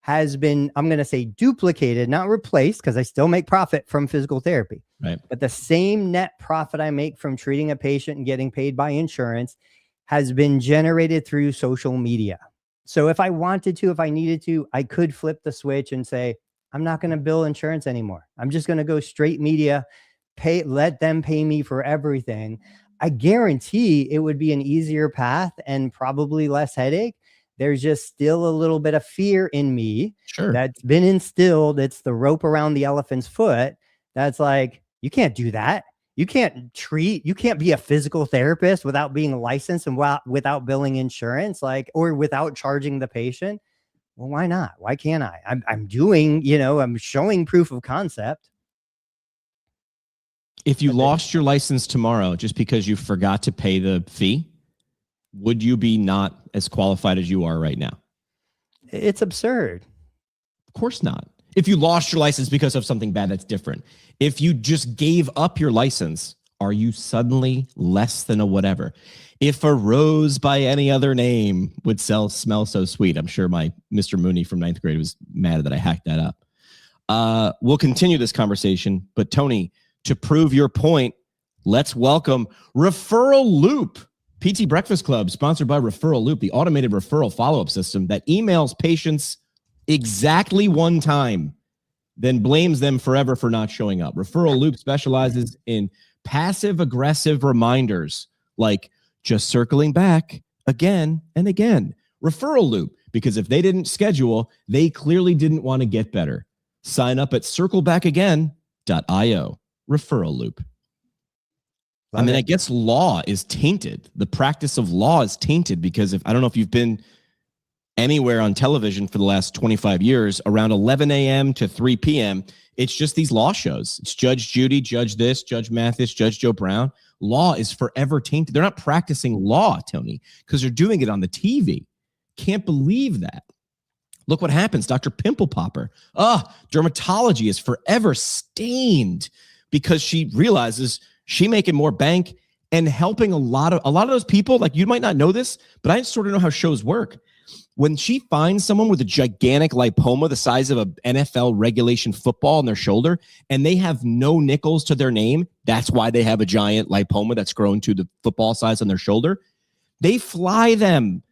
has been, I'm going to say duplicated, not replaced, because I still make profit from physical therapy. Right. But the same net profit I make from treating a patient and getting paid by insurance has been generated through social media. So if I wanted to, if I needed to, I could flip the switch and say, I'm not going to bill insurance anymore. I'm just going to go straight media, let them pay me for everything. I guarantee it would be an easier path and probably less headache. There's just still a little bit of fear in me that's been instilled. It's the rope around the elephant's foot. That's like, you can't do that. You can't be a physical therapist without being licensed and without billing insurance, or without charging the patient. Well, why not? Why can't I? I'm doing, I'm showing proof of concept. If you lost your license tomorrow just because you forgot to pay the fee, would you be not as qualified as you are right now? It's absurd. Of course not. If you lost your license because of something bad, that's different. If you just gave up your license, are you suddenly less than a whatever? If a rose by any other name would smell so sweet, I'm sure my Mr. Mooney from 9th grade was mad that I hacked that up. We'll continue this conversation, but Tony, to prove your point, let's welcome Referral Loop. PT Breakfast Club, sponsored by Referral Loop, the automated referral follow-up system that emails patients exactly one time, then blames them forever for not showing up. Referral Loop specializes in passive-aggressive reminders, like just circling back again and again. Referral Loop, because if they didn't schedule, they clearly didn't want to get better. Sign up at circlebackagain.io. Referral Loop. I guess law is tainted. The practice of law is tainted because I don't know if you've been anywhere on television for the last 25 years, around 11 a.m. to 3 p.m., it's just these law shows. It's Judge Judy, Judge this, Judge Mathis, Judge Joe Brown. Law is forever tainted. They're not practicing law, Tony, because they're doing it on the TV. Can't believe that. Look what happens. Dr. Pimple Popper. Dermatology is forever stained because she realizes she making more bank and helping a lot of those people. Like, you might not know this, but I sort of know how shows work. When she finds someone with a gigantic lipoma the size of an NFL regulation football on their shoulder, and they have no nickels to their name, that's why they have a giant lipoma that's grown to the football size on their shoulder. They fly them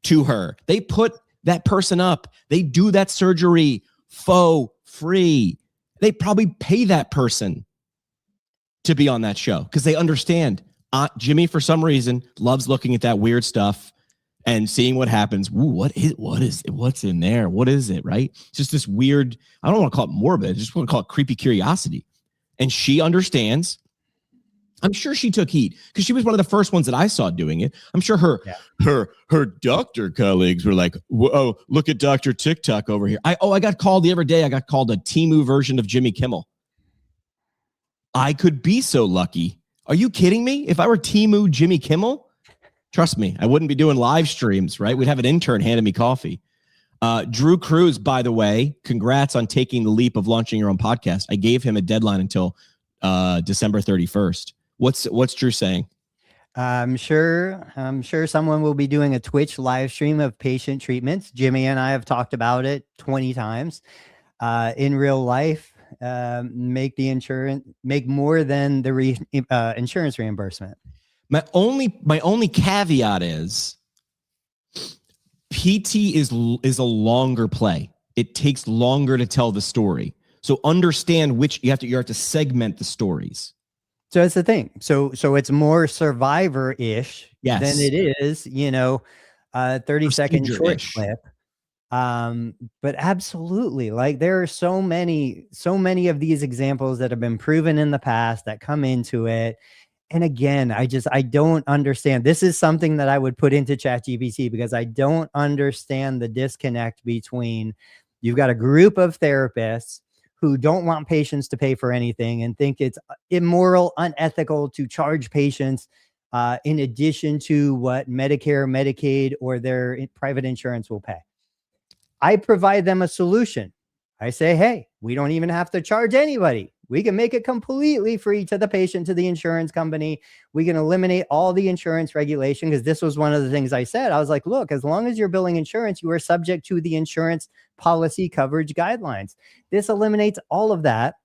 to her. They put that person up. They do that surgery free. They probably pay that person to be on that show because they understand Jimmy, for some reason, loves looking at that weird stuff and seeing what happens. Ooh, what's in there? What is it? Right? It's just this weird, I don't want to call it morbid. I just want to call it creepy curiosity. And she understands. I'm sure she took heat because she was one of the first ones that I saw doing it. I'm sure her doctor colleagues were like, "Oh, look at Dr. TikTok over here." I got called the other day. I got called a Temu version of Jimmy Kimmel. I could be so lucky. Are you kidding me? If I were Temu Jimmy Kimmel, trust me, I wouldn't be doing live streams, right? We'd have an intern handing me coffee. Drew Cruz, by the way, congrats on taking the leap of launching your own podcast. I gave him a deadline until December 31st. What's Drew saying? I'm sure someone will be doing a Twitch live stream of patient treatments. Jimmy and I have talked about it 20 times. In real life, make more than the insurance reimbursement. My only caveat is PT is a longer play. It takes longer to tell the story. So understand which you have to segment the stories. So that's the thing. So it's more Survivor-ish than it is, 30-second short clip. But absolutely, like there are so many of these examples that have been proven in the past that come into it. And again, I don't understand. This is something that I would put into ChatGPT, because I don't understand the disconnect between, you've got a group of therapists who don't want patients to pay for anything and think it's immoral, unethical to charge patients in addition to what Medicare, Medicaid, or their private insurance will pay. I provide them a solution. I say, hey, we don't even have to charge anybody. We can make it completely free to the patient, to the insurance company. We can eliminate all the insurance regulation, because this was one of the things I said. I was like, look, as long as you're billing insurance, you are subject to the insurance policy coverage guidelines. This eliminates all of that.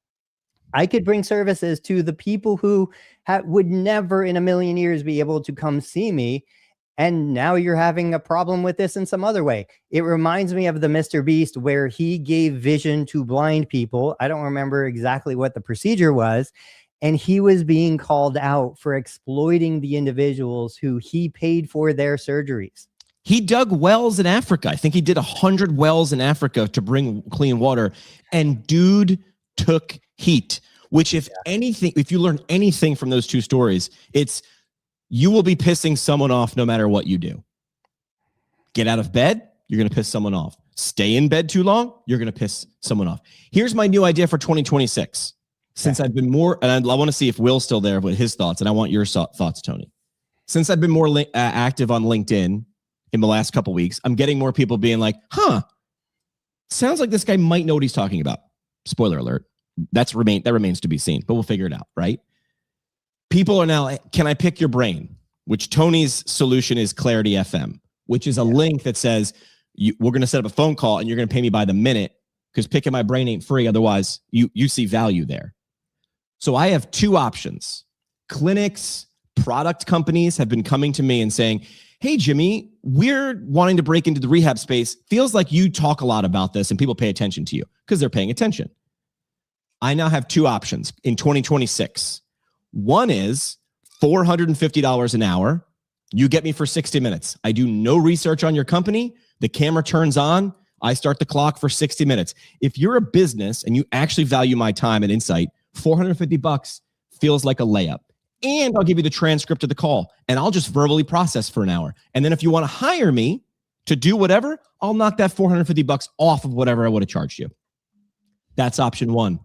I could bring services to the people who would never in a million years be able to come see me. And now you're having a problem with this in some other way. It reminds me of the Mr. Beast, where he gave vision to blind people. I don't remember exactly what the procedure was. And he was being called out for exploiting the individuals who he paid for their surgeries. He dug wells in Africa. I think he did 100 wells in Africa to bring clean water. And dude took heat, which if anything, if you learn anything from those two stories, it's, you will be pissing someone off no matter what you do. Get out of bed, you're going to piss someone off. Stay in bed too long, you're going to piss someone off. Here's my new idea for 2026. Since I've been more, and I want to see if Will's still there with his thoughts, and I want your thoughts, Tony. Since I've been more active on LinkedIn in the last couple weeks, I'm getting more people being like, sounds like this guy might know what he's talking about. Spoiler alert. That remains to be seen, but we'll figure it out, right? People are now, can I pick your brain? Which Tony's solution is Clarity FM, which is a link that says, we're going to set up a phone call and you're going to pay me by the minute, because picking my brain ain't free. Otherwise, you see value there. So I have two options. Clinics, product companies have been coming to me and saying, hey, Jimmy, we're wanting to break into the rehab space. Feels like you talk a lot about this and people pay attention to you because they're paying attention. I now have two options in 2026. One is $450 an hour. You get me for 60 minutes. I do no research on your company. The camera turns on. I start the clock for 60 minutes. If you're a business and you actually value my time and insight, $450 feels like a layup. And I'll give you the transcript of the call and I'll just verbally process for an hour. And then if you want to hire me to do whatever, I'll knock that $450 off of whatever I would have charged you. That's option one.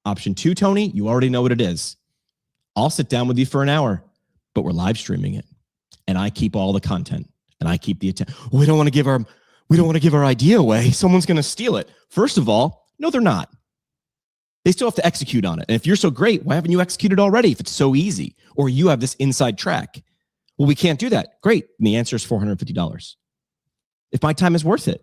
Option two, Tony, you already know what it is. I'll sit down with you for an hour, but we're live streaming it. And I keep all the content and I keep the attention. We don't want to give our idea away. Someone's going to steal it. First of all, no, they're not. They still have to execute on it. And if you're so great, why haven't you executed already if it's so easy? Or you have this inside track. Well, we can't do that. Great. And the answer is $450. If my time is worth it.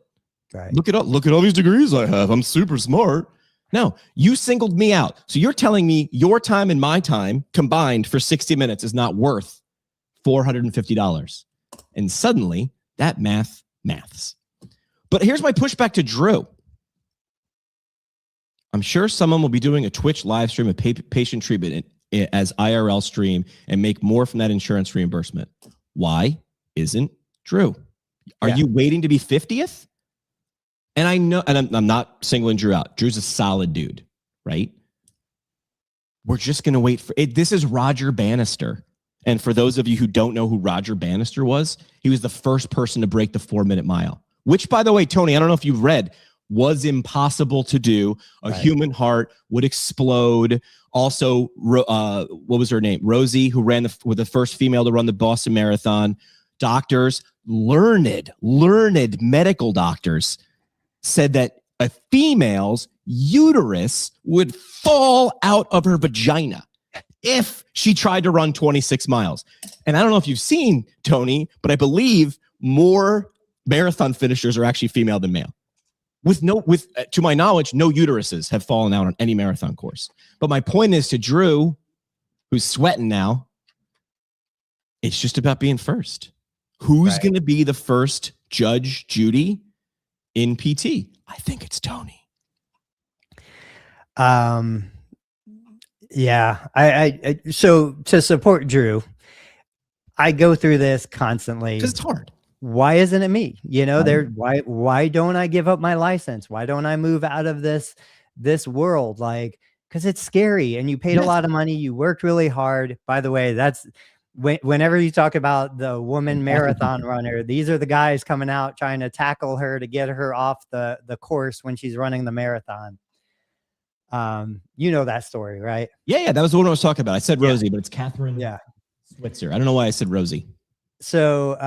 Right. Look at all these degrees I have. I'm super smart. No, you singled me out. So you're telling me your time and my time combined for 60 minutes is not worth $450. And suddenly that maths. But here's my pushback to Drew. I'm sure someone will be doing a Twitch live stream of patient treatment as IRL stream and make more from that insurance reimbursement. Why isn't Drew? Are you waiting to be 50th? And I know, and I'm not singling Drew out. Drew's a solid dude, right? We're just going to wait for it. This is Roger Bannister. And for those of you who don't know who Roger Bannister was, he was the first person to break the 4-minute mile, which, by the way, Tony, I don't know if you've read, was impossible to do. A human heart would explode. Also, what was her name? Rosie, who ran with the first female to run the Boston Marathon. Doctors, learned medical doctors said that a female's uterus would fall out of her vagina if she tried to run 26 miles. And I don't know if you've seen, Tony, but I believe more marathon finishers are actually female than male. To my knowledge, no uteruses have fallen out on any marathon course. But my point is to Drew, who's sweating now, it's just about being first. Who's going to be the first Judge Judy in PT? I think it's Tony. Yeah. So to support Drew, I go through this constantly. Because it's hard. why isn't it me? You know, why don't I give up my license? Why don't I move out of this world? Like, because it's scary and you paid a lot of money, you worked really hard. By the way, that's whenever you talk about the woman marathon runner, these are the guys coming out trying to tackle her to get her off the course when she's running the marathon. You know that story, right? Yeah, that was the one I was talking about. I said Rosie, but it's Catherine Switzer. I don't know why I said Rosie. So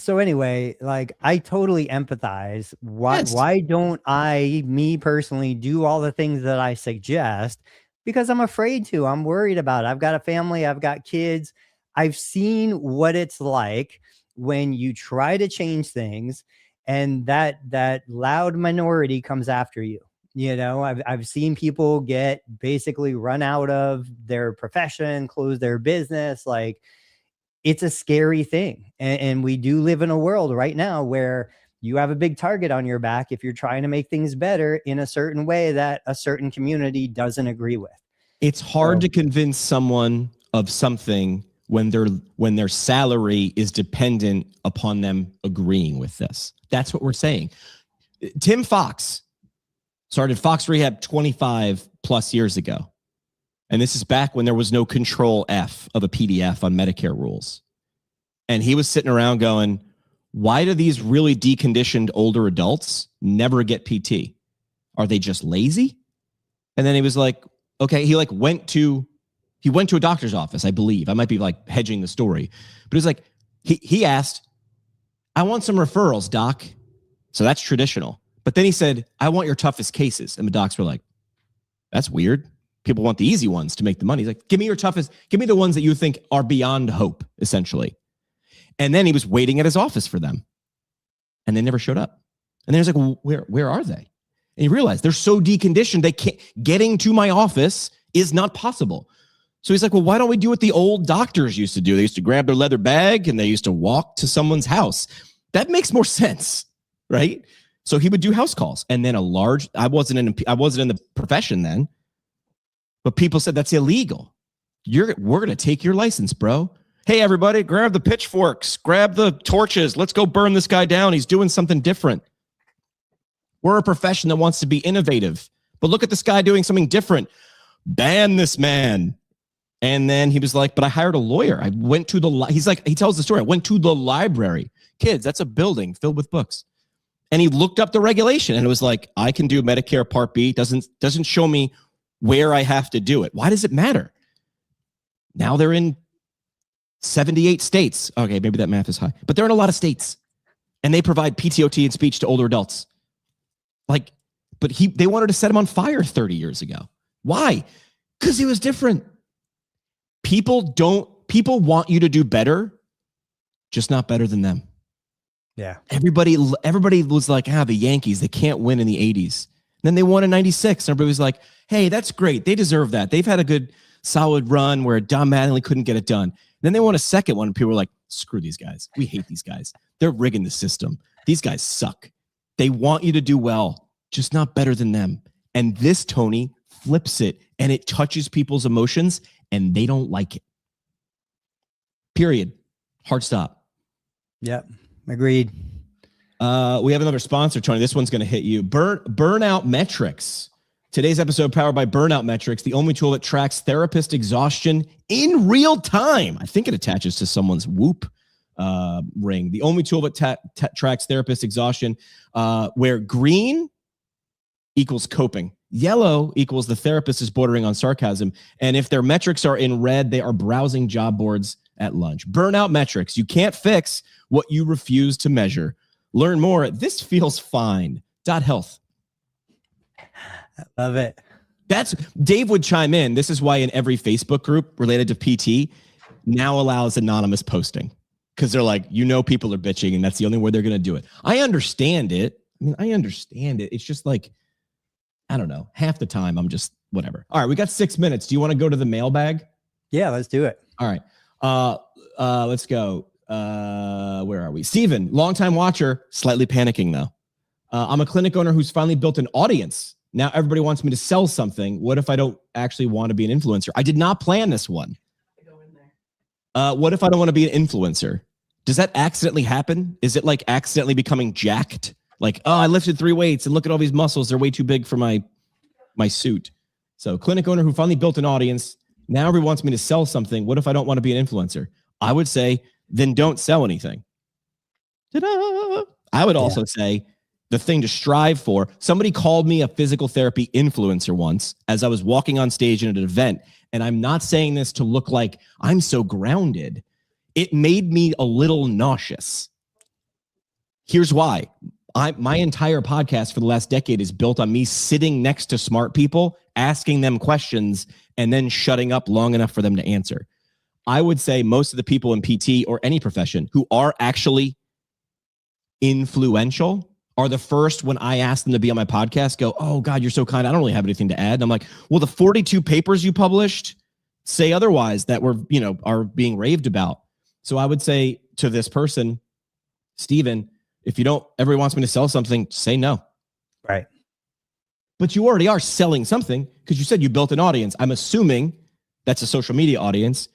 anyway, like, I totally empathize. Why don't me personally do all the things that I suggest? Because I'm afraid to. I'm worried about it. I've got a family, I've got kids. I've seen what it's like when you try to change things and that loud minority comes after you. You know, I've seen people get basically run out of their profession, close their business. Like, it's a scary thing. And we do live in a world right now where you have a big target on your back if you're trying to make things better in a certain way that a certain community doesn't agree with. It's hard to convince someone of something when their salary is dependent upon them agreeing with this. That's what we're saying. Tim Fox started Fox Rehab 25 plus years ago. And this is back when there was no Control F of a PDF on Medicare rules. And he was sitting around going, why do these really deconditioned older adults never get PT? Are they just lazy? And then he was like, okay, he went to a doctor's office, I believe. I might be like hedging the story. But it's like, he asked, I want some referrals, doc. So that's traditional. But then he said, I want your toughest cases. And the docs were like, that's weird. People want the easy ones to make the money. He's like, give me the ones that you think are beyond hope, essentially. And then he was waiting at his office for them. And they never showed up. And then he was like, well, where are they? And he realized they're so deconditioned, they can't, getting to my office is not possible. So he's like, well, why don't we do what the old doctors used to do? They used to grab their leather bag and they used to walk to someone's house. That makes more sense, right? So he would do house calls. And then I wasn't in the profession then, but people said that's illegal. We're going to take your license, bro. Hey, everybody, grab the pitchforks, grab the torches. Let's go burn this guy down. He's doing something different. We're a profession that wants to be innovative, but look at this guy doing something different. Ban this man. And then he was like, but I hired a lawyer. I went to he tells the story. I went to the library. Kids, that's a building filled with books. And he looked up the regulation and it was like, I can do Medicare Part B. Doesn't show me where I have to do it. Why does it matter? Now they're in 78 states. Okay, maybe that math is high, but they're in a lot of states and they provide PTOT and speech to older adults. But they wanted to set him on fire 30 years ago. Why? Because he was different. People want you to do better, just not better than them. Yeah. Everybody was like, the Yankees, they can't win in the 80s. Then they won in 96. And everybody was like, hey, that's great. They deserve that. They've had a good, solid run where Don Mattingly couldn't get it done. Then they won a second one and people were like, screw these guys. We hate these guys. They're rigging the system. These guys suck. They want you to do well, just not better than them. And this, Tony, flips it and it touches people's emotions and they don't like it. Period. Hard stop. Yep. Agreed. We have another sponsor, Tony. This one's going to hit you. Burnout Metrics. Today's episode powered by Burnout Metrics, the only tool that tracks therapist exhaustion in real time. I think it attaches to someone's Whoop ring. The only tool that tracks therapist exhaustion, where green equals coping, yellow equals the therapist is bordering on sarcasm, and if their metrics are in red, they are browsing job boards at lunch. Burnout Metrics. You can't fix what you refuse to measure. Learn more at thisfeelsfine.health. I love it. Dave would chime in. This is why in every Facebook group related to PT now allows anonymous posting, because they're like, people are bitching and that's the only way they're going to do it. I understand it. It's just like, I don't know. Half the time I'm just whatever. All right. We got 6 minutes. Do you want to go to the mailbag? Yeah, let's do it. All right. Let's go. Where are we? Steven, longtime watcher, slightly panicking though. I'm a clinic owner who's finally built an audience. Now everybody wants me to sell something. What if I don't actually want to be an influencer? I did not plan this one. What if I don't want to be an influencer? Does that accidentally happen? Is it like accidentally becoming jacked? Like, oh, I lifted 3 weights and look at all these muscles. They're way too big for my suit. So clinic owner who finally built an audience. Now everyone wants me to sell something. What if I don't want to be an influencer? I would say, then don't sell anything. Ta-da! I would also say the thing to strive for. Somebody called me a physical therapy influencer once as I was walking on stage at an event. And I'm not saying this to look like I'm so grounded. It made me a little nauseous. Here's why. My entire podcast for the last decade is built on me sitting next to smart people, asking them questions, and then shutting up long enough for them to answer. I would say most of the people in PT or any profession who are actually influential are the first, when I ask them to be on my podcast, go, oh God, you're so kind. I don't really have anything to add. And I'm like, well, the 42 papers you published say otherwise that are being raved about. So I would say to this person, Steven, if you don't ever wants me to sell something, say no. Right. But you already are selling something because you said you built an audience. I'm assuming that's a social media audience.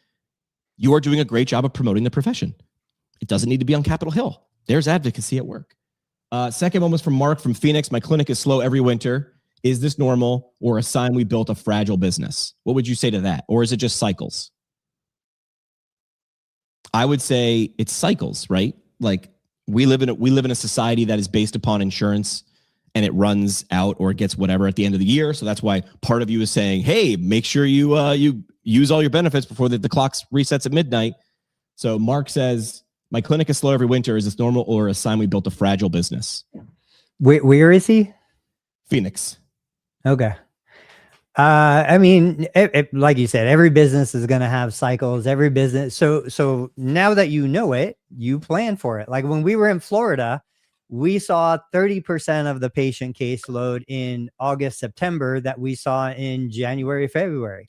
You are doing a great job of promoting the profession. It doesn't need to be on Capitol Hill. There's advocacy at work. Second one was from Mark from Phoenix. My clinic is slow every winter. Is this normal or a sign we built a fragile business? What would you say to that? Or is it just cycles? I would say it's cycles, right? Like we live in a society that is based upon insurance, and it runs out or it gets whatever at the end of the year. So that's why part of you is saying, hey, make sure you use all your benefits before the clock resets at midnight. So Mark says, my clinic is slow every winter. Is this normal or a sign we built a fragile business? Where is he? Phoenix. Okay. I mean, like you said, every business is going to have cycles, every business. So now that you know it, you plan for it. Like when we were in Florida, we saw 30% of the patient caseload in August, September that we saw in January, February.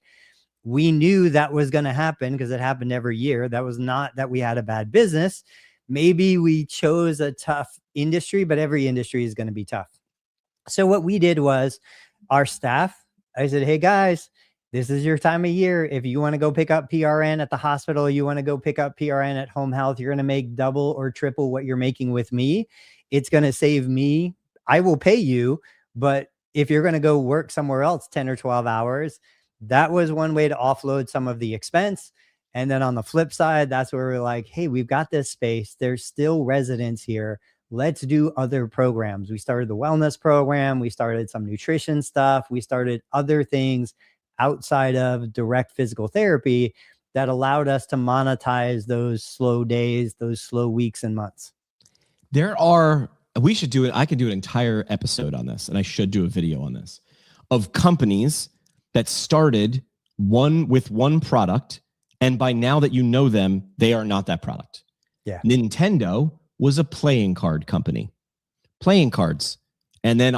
We knew that was going to happen because it happened every year. That was not that we had a bad business. Maybe we chose a tough industry, but every industry is going to be tough. So what we did was our staff, I said, hey guys, this is your time of year. If you want to go pick up PRN at the hospital, you want to go pick up PRN at home health, you're going to make double or triple what you're making with me. It's going to save me. I will pay you. But if you're going to go work somewhere else 10 or 12 hours, that was one way to offload some of the expense. And then on the flip side, that's where we're like, hey, we've got this space. There's still residents here. Let's do other programs. We started the wellness program. We started some nutrition stuff. We started other things outside of direct physical therapy that allowed us to monetize those slow days, those slow weeks and months. We should do it. I could do an entire episode on this, and I should do a video on this, of companies that started with one product, and by now that you know them, they are not that product. Yeah. Nintendo was a playing card company. Playing cards. And then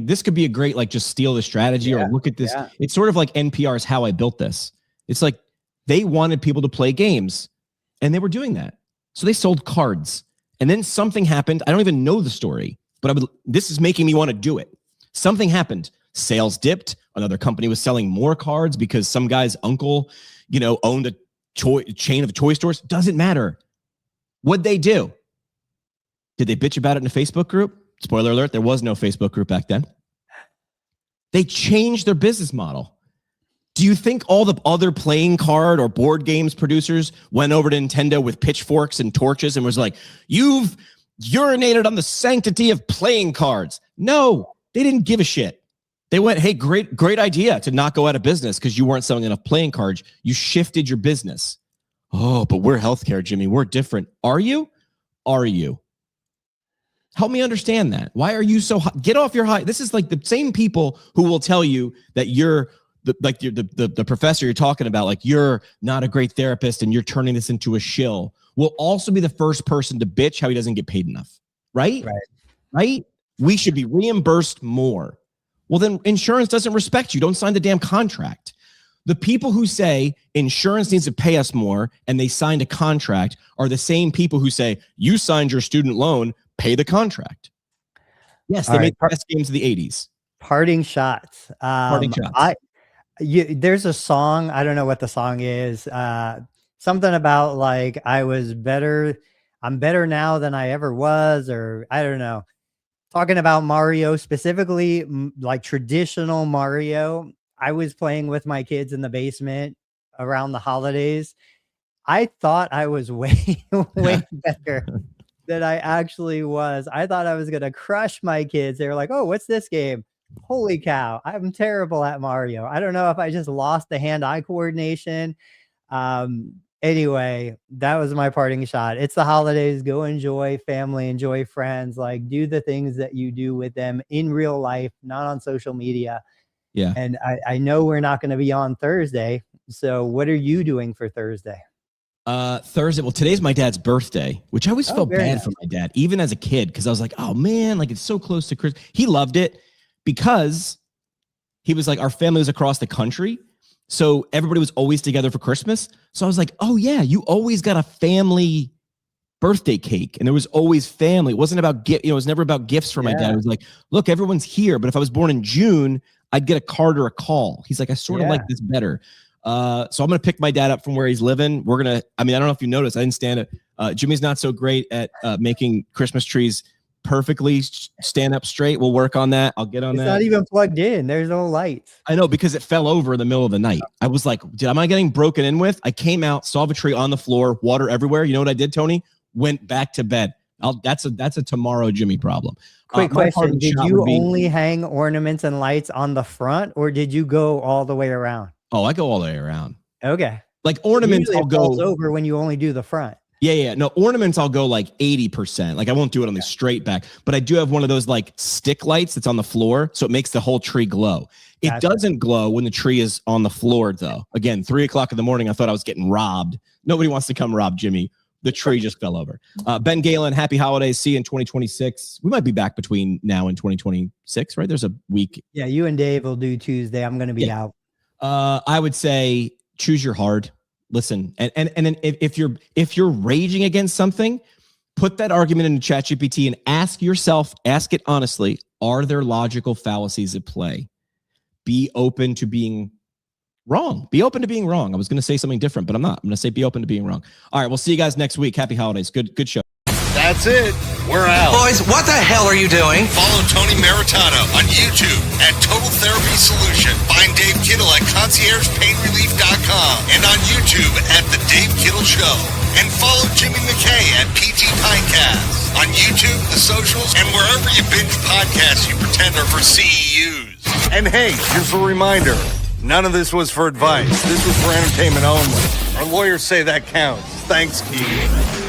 this could be a great, like, just steal the strategy or look at this. Yeah. It's sort of like NPR's How I Built This. It's like they wanted people to play games, and they were doing that. So they sold cards. And then something happened. I don't even know the story, but this is making me want to do it. Something happened. Sales dipped. Another company was selling more cards because some guy's uncle, owned a chain of toy stores. Doesn't matter. What'd they do? Did they bitch about it in a Facebook group? Spoiler alert, there was no Facebook group back then. They changed their business model. Do you think all the other playing card or board games producers went over to Nintendo with pitchforks and torches and was like, you've urinated on the sanctity of playing cards? No, they didn't give a shit. They went, hey, great idea to not go out of business because you weren't selling enough playing cards. You shifted your business. Oh, but we're healthcare, Jimmy. We're different. Are you? Are you? Help me understand that. Why are you so high? Get off your high. This is like the same people who will tell you that you're the professor you're talking about, like you're not a great therapist and you're turning this into a shill, will also be the first person to bitch how he doesn't get paid enough. Right? Right? We should be reimbursed more. Well, then insurance doesn't respect you. Don't sign the damn contract. The people who say insurance needs to pay us more and they signed a contract are the same people who say you signed your student loan, pay the contract. Yes, they made the best games of the 80s. Parting shots. Parting shots. There's a song. I don't know what the song is. something about like I'm better now than I ever was, or I don't know. Talking about Mario specifically, like traditional Mario, I was playing with my kids in the basement around the holidays. I thought I was way, way better than I actually was. I thought I was going to crush my kids. They were like, oh, what's this game? Holy cow. I'm terrible at Mario. I don't know if I just lost the hand-eye coordination. Anyway, that was my parting shot. It's the holidays. Go enjoy family, enjoy friends, like do the things that you do with them in real life, not on social media. Yeah. And I know we're not going to be on Thursday. So what are you doing for Thursday? Thursday. Well, today's my dad's birthday, which I always felt bad for my dad, even as a kid, because I was like, oh man, like it's so close to Christmas. He loved it because he was like, our family was across the country. So everybody was always together for Christmas. So I was like, oh yeah, you always got a family birthday cake. And there was always family. It wasn't about it was never about gifts for my dad. It was like, look, everyone's here. But if I was born in June, I'd get a card or a call. He's like, I sort of like this better. So I'm going to pick my dad up from where he's living. We're going to, I don't know if you noticed, I didn't stand it. Jimmy's not so great at making Christmas trees perfectly stand up straight. We'll work on that. I'll get on that. It's not even plugged in. There's no lights. I know, because it fell over in the middle of the night. I was like, am I getting broken in with? I came out, saw the tree on the floor, water everywhere. You know what I did, Tony? Went back to bed. That's a tomorrow Jimmy problem. Quick question. Did you only hang ornaments and lights on the front, or did you go all the way around? Oh, I go all the way around. Okay. Like ornaments, Usually I'll go over when you only do the front. Yeah. No, ornaments, I'll go like 80%. Like I won't do it on the straight back, but I do have one of those like stick lights that's on the floor. So it makes the whole tree glow. It doesn't glow when the tree is on the floor though. Again, 3 o'clock in the morning, I thought I was getting robbed. Nobody wants to come rob Jimmy. The tree just fell over. Ben Galen, happy holidays. See you in 2026. We might be back between now and 2026, right? There's a week. Yeah, you and Dave will do Tuesday. I'm going to be out. I would say choose your hard. Listen, and then if you're raging against something, put that argument into ChatGPT and ask it honestly, are there logical fallacies at play? Be open to being wrong. Be open to being wrong. I was going to say something different, but I'm not. I'm going to say be open to being wrong. All right, we'll see you guys next week. Happy holidays. Good show. That's it. We're out. Boys, what the hell are you doing? Follow Tony Maritano on YouTube at Total Therapy Solution. Find Dave Kittle at ConciergePainRelief.com and on YouTube at The Dave Kittle Show. And follow Jimmy McKay at PT Pinecast on YouTube, the socials, and wherever you binge podcasts you pretend are for CEUs. And hey, here's a reminder. None of this was for advice. This was for entertainment only. Our lawyers say that counts. Thanks, Keith.